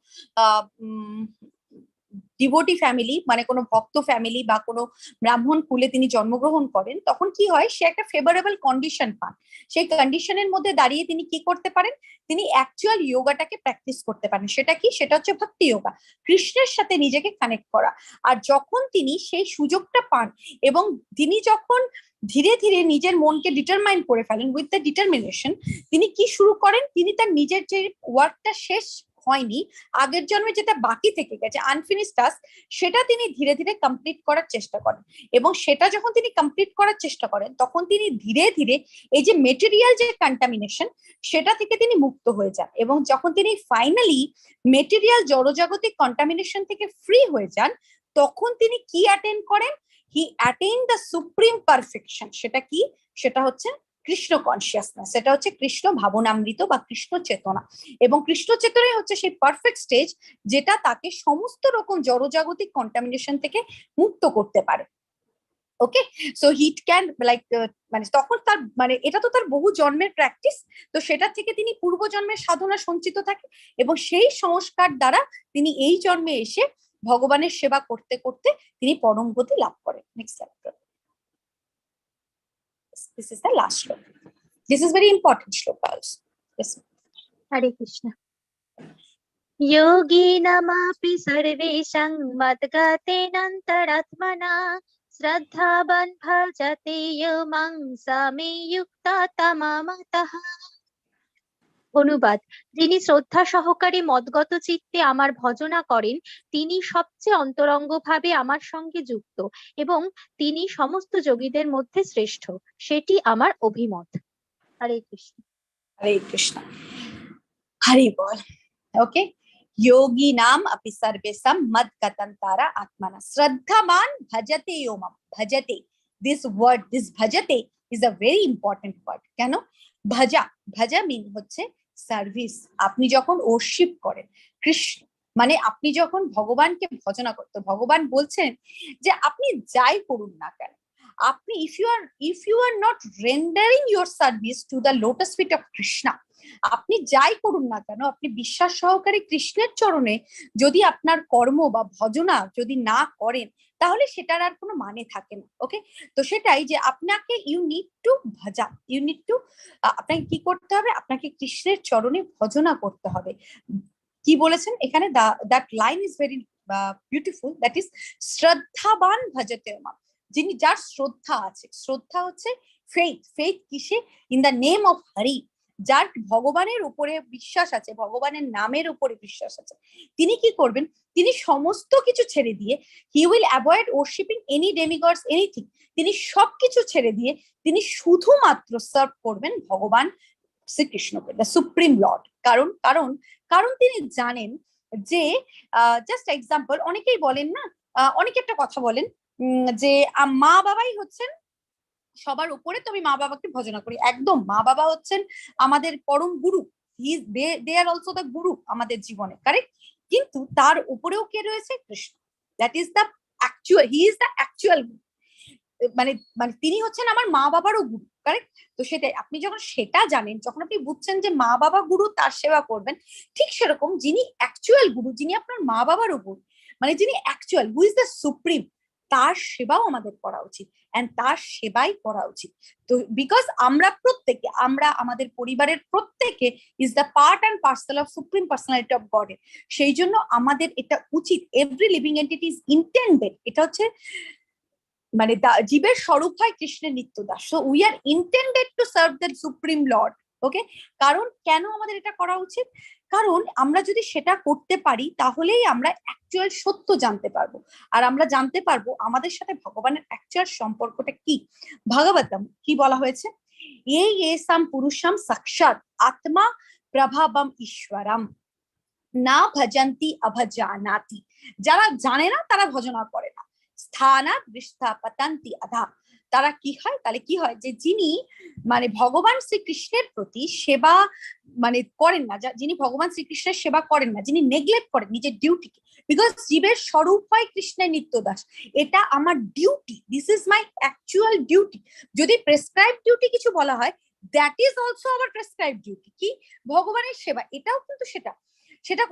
ডিভোটি ফ্যামিলি মানে কোনো ভক্ত ফ্যামিলি বা কোনো ব্রাহ্মণ কুলে তিনি জন্মগ্রহণ করেন, তখন কি হয়? সে একটা ফেভারেবল কন্ডিশন পান। সেই কন্ডিশনের মধ্যে দাঁড়িয়ে তিনি কি করতে পারেন? তিনি অ্যাকচুয়াল যোগাটাকে প্র্যাকটিস করতে পারেন। সেটা কি? সেটা হচ্ছে ভক্তি যোগা, কৃষ্ণের সাথে নিজেকে কানেক্ট করা। আর যখন তিনি সেই সুযোগটা পান এবং তিনি যখন ধীরে ধীরে নিজের মনকে ডিটারমাইন করে ফেলেন উইথ দ্য ডিটারমিনেশন, তিনি কি শুরু করেন? তিনি তার নিজের যে ওয়ার্কটা শেষ হয়নি, আগের জন্মে যেটা বাকি থেকে গেছে আনফিনিশ টাস্ক, সেটা তিনি ধীরে ধীরে কমপ্লিট করার চেষ্টা করেন। এবং সেটা যখন তিনি কমপ্লিট করার চেষ্টা করেন তখন তিনি ধীরে ধীরে এই যে মেটেরিয়াল যে কন্টামিনেশন সেটা থেকে তিনি মুক্ত হয়ে যান। এবং যখন তিনি ফাইনালি মেটেরিয়াল জড়জাগতিক কন্টামিনেশন থেকে ফ্রি হয়ে যান, তখন তিনি কি অ্যাটেন্ড করেন? হি অ্যাটেইন দ্য সুপ্রিম পারফেকশন। সেটা কি? সেটা হচ্ছে কৃষ্ণ কনসিয়াসনেস, সেটা হচ্ছে কৃষ্ণ ভাবনামৃত বা কৃষ্ণ চেতনা। এবং কৃষ্ণ চেতনাই হচ্ছে সেই পারফেক্ট স্টেজ যেটা তাকে সমস্ত রকম জড়জাগতিক কন্টামিনেশন থেকে মুক্ত করতে পারে। ওকে, সো হিট ক্যান লাইক মানে তখন তার মানে এটা তো তার বহু জন্মের প্র্যাকটিস, তো সেটা থেকে তিনি পূর্ব জন্মের সাধনা সঞ্চিত থাকে এবং সেই সংস্কার দ্বারা তিনি এই জন্মে এসে ভগবানের সেবা করতে করতে তিনি পরম গতি লাভ করেন। Next slide. This is the last shloka. This is very important shloka also. Yes. হরে কৃষ্ণ। যোগীনামপি সর্বেষাং মদ্গতেনান্তরাত্মনা শ্রদ্ধাবান ভজতে ইয়ো মাং সামে যুক্তা তমামতঃ। অনুবাদ: যিনি শ্রদ্ধা সহকারে মদগত চিত্তে আমার ভজনা করেন তিনি সবচেয়ে অন্তরঙ্গভাবে আমার সঙ্গে যুক্ত এবং তিনি সমস্ত যোগীদের মধ্যে শ্রেষ্ঠ, সেটি আমার অভিমত। হরে কৃষ্ণ। হরে কৃষ্ণ। হরি বল। ওকে, योगी नाम अपि सर्वेषां मद्गतंतारा आत्मना श्रद्धावान भजते यो माम। भजते, this word, this bhajate is a very important word. কেন? ভজা, ভজা মিন হচ্ছে সার্ভিস। আপনি যখন ওরশিপ করেন কৃষ্ণ মানে আপনি যখন ভগবানকে ভজনা করতে, ভগবান বলছেন যে আপনি যাই করুন না কেন, আপনি if you are not rendering your service to the lotus feet of Krishna, আপনি যাই করুন না কেন, আপনি বিশ্বাস সহকারে কৃষ্ণের চরণে যদি আপনার কর্ম বা ভজনা যদি না করেন, তাহলে সেটার আর কোনো মানে থাকে না। ওকে, তো সেটাই যে আপনাকে ইউ নিড টু ভজা, ইউ নিড টু, আপনাকে কি করতে হবে, আপনাকে কৃষ্ণের চরণে ভজনা করতে হবে। কি বলেছেন এখানে, that line is very beautiful, that is শ্রদ্ধাবান ভজতে মা, যিনি, যার শ্রদ্ধা আছে। শ্রদ্ধা হচ্ছে ফেইথ, ফেইথ কিসে, in the name of Hari, যার ভগবানের উপরে বিশ্বাস আছে, ভগবানের নামের উপরে বিশ্বাস আছে, তিনি কি করবেন, তিনি সমস্ত কিছু ছেড়ে দিয়ে, he will avoid worshipping any demigods anything, তিনি সবকিছু ছেড়ে দিয়ে তিনি শুধুমাত্র সার্ভ করবেন ভগবান শ্রীকৃষ্ণকে, দ্য সুপ্রিম লর্ড। কারণ কারণ কারণ তিনি জানেন যে, জাস্ট এক্সাম্পল, অনেকেই বলেন না, অনেকে একটা কথা বলেন যে মা বাবাই হচ্ছেন সবার উপরে, তো আমি মা বাবাকে ভজনা করি। একদম, মা বাবা হচ্ছেন আমাদের পরম গুরু, দে আর অলসো দ্য গুরু আমাদের জীবনে, কারেক্ট। কিন্তু তার উপরেও কে রয়েছে, Krishna, that is the actual, he is the actual গুরু, মানে মানে তিনি হচ্ছেন আমার মা বাবারও গুরু, কারেক্ট। তো সেটাই, আপনি যখন সেটা জানেন, যখন আপনি বুঝছেন যে মা বাবা গুরু, তার সেবা করবেন, ঠিক সেরকম যিনি অ্যাকচুয়াল গুরু, যিনি আপনার মা বাবারও গুরু, মানে যিনি actual, who is the supreme, তার সেবাও আমাদের করা উচিত, এন্ড তার সেবাই করা উচিত। তো বিকজ আমরা প্রত্যেকে, আমরা আমাদের পরিবারের প্রত্যেকে is the part and parcel of supreme personality of god, সেই জন্য আমাদের এটা উচিত, every living entity is intended, এটা হচ্ছে মানে জীবের স্বরূপ হয় কৃষ্ণের নিত্যদাস, so we are intended to serve the supreme lord. Okay, কারণ কেন আমাদের এটা করা উচিত, কারণ আমরা যদি সেটা করতে পারি, তাহলেই আমরা অ্যাকচুয়াল সত্য জানতে পারবো, আর আমরা জানতে পারবো আমাদের সাথে ভগবানের অ্যাকচুয়াল সম্পর্কটা কি। ভাগবতম কি বলা হয়েছে, এসাম পুরুষম সাক্ষাৎ আত্মা প্রভাবম ঈশ্বরম না ভজন্তি অভজানাতি, যারা জানে না তারা ভজনা করে না, স্থানা দৃষ্টাপতন্তি আধা, তারা কি হয়, তাহলে কি হয়, যে যিনি মানে ভগবান শ্রীকৃষ্ণের প্রতি সেবা মানে করেন না, যিনি ভগবান শ্রীকৃষ্ণের সেবা করেন না, যিনি নেগলেক্ট করেন নিজের ডিউটিকে, বিকজ জীবের স্বরূপ হয় কৃষ্ণের নিত্যদাস, এটা আমার duty, this is my actual duty. যদি প্রেসক্রাইব ডিউটি কিছু বলা হয়, that is also hour prescribe duty, কি ভগবানের সেবা, এটাও কিন্তু সেটা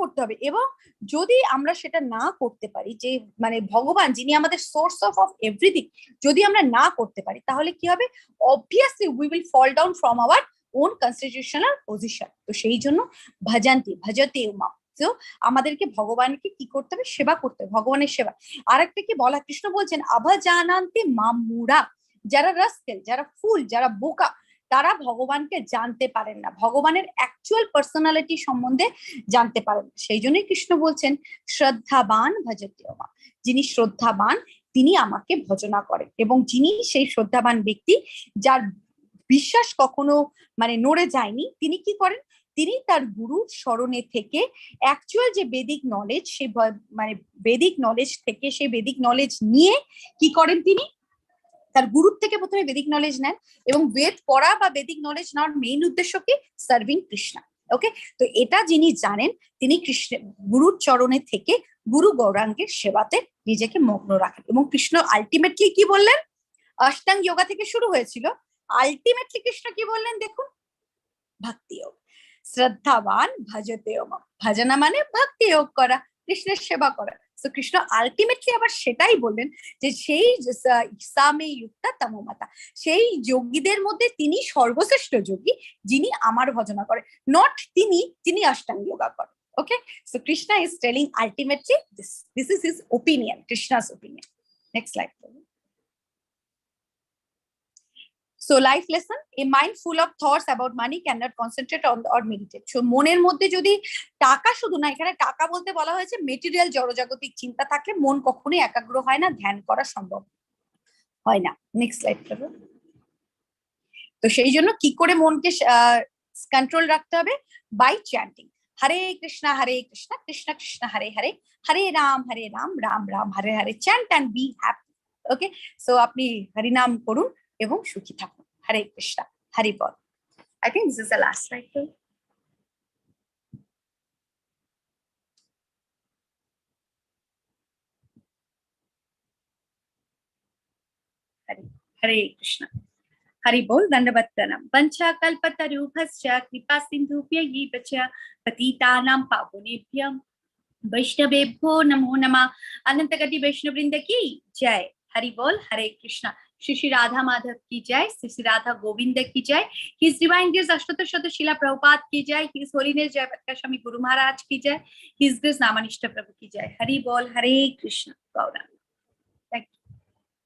করতে হবে। এবং যদি আমরা সেটা না করতে পারি, যে মানে ভগবান যিনি আমাদের সোর্স অফ এভরিথিং, যদি আমরা না করতে পারি, তাহলে কি হবে, obviously we will fall down from our own constitutional position. তো সেই জন্য ভজতে মা, তো আমাদেরকে ভগবানকে কি করতে হবে, সেবা করতে হবে, ভগবানের সেবা। আর একটা কি বলা, কৃষ্ণ বলছেন আভাজানান্তে মামুরা, যারা রাস্কেল, যারা ফুল, যারা বোকা, তারা ভগবানকে জানতে পারেন না, ভগবানের অ্যাকচুয়াল পার্সোনালিটি সম্বন্ধে জানতে পারেন। সেই জন্যই কৃষ্ণ বলছেন শ্রদ্ধাবান ভজতে মা, যিনি শ্রদ্ধাবান তিনি আমাকে ভজনা করেন, এবং যিনি সেই শ্রদ্ধাবান ব্যক্তি, যার বিশ্বাস কখনো মানে নড়ে যায়নি, তিনি কি করেন, তিনি তার গুরুর স্মরণে থেকে অ্যাকচুয়াল যে বেদিক নলেজ, সে মানে বেদিক নলেজ থেকে, সেই বেদিক নলেজ নিয়ে কি করেন, তিনি তার গুরুর থেকে প্রথমে বেদিক নলেজ নেন, এবং বেদ পড়া বা বেদিক নলেজ নেওয়ার মেইন উদ্দেশ্য কি, সার্ভিং কৃষ্ণ। ওকে, তো এটা যিনি জানেন, তিনি কৃষ্ণ গুরুর চরণে থেকে গুরু গৌরাঙ্গের সেবাতে নিজেকে মগ্ন রাখেন। এবং কৃষ্ণ আলটিমেটলি কি বললেন, অষ্টাঙ্গ যোগা থেকে শুরু হয়েছিল, আলটিমেটলি কৃষ্ণ কি বললেন দেখুন, ভক্তি যোগ, শ্রদ্ধাবান ভজতে মা, ভজনা মানে ভক্তি যোগ করা, কৃষ্ণের সেবা করা। তো কৃষ্ণ আলটিমেটলি আবার সেটাই বললেন, যে সেই সামে যুক্তা তমোমতা, সেই যোগীদের মধ্যে তিনি সর্বশ্রেষ্ঠ যোগী, যিনি আমার ভজনা করে, নট যিনি অষ্টাঙ্গ যোগা করেন। Okay, so Krishna is telling ultimately this is his opinion, Krishna's opinion. Next slide. So life lesson, a mind full of thoughts about money cannot concentrate on or meditate. So মনের মধ্যে যদি টাকা, শুধু না, এখানে টাকা বলতে বলা হয়েছে মেটেরিয়াল জড়জাগতিক চিন্তা থাকলে মন কখনোই একাগ্র হয় না, ধ্যান করা সম্ভব হয় না। নেক্সট স্লাইড করো। তো সেই জন্য কি করে মনকে কন্ট্রোল রাখতে হবে, by chanting Hare Krishna Krishna Krishna Hare Hare, Hare Rama Rama Rama Hare Hare, chant and be happy. Okay, so আপনি হরিনাম করুন এবং সুখী থাকুন। হরে কৃষ্ণ, হরি বল। I think this is the last slide. Hare Krishna. Hari बोल दंडवत प्रणाम। वंशा कल्पतरुभ्यश्च कृपा सिन्धुभ्यैव च पतितानां पावनेभ्यो वैष्णवेभ्यो नमो नमः। अनंत कोटि वैष्णव वृंद की जय। हरि बोल। हरे कृष्णा। श्री श्री राधा माधव की जय। श्री श्री राधा गोविंद की जय। हिज डिवाइन ग्रेस अष्टोत्तर शत शिला प्रभुपाद की जय। हिज होलीनेस जय प्रकाश स्वामी गुरु महाराज की जय। हिज ग्रेस नामानिष्ठ प्रभु की जय। हरि बोल। हरे कृष्णा। गौरव।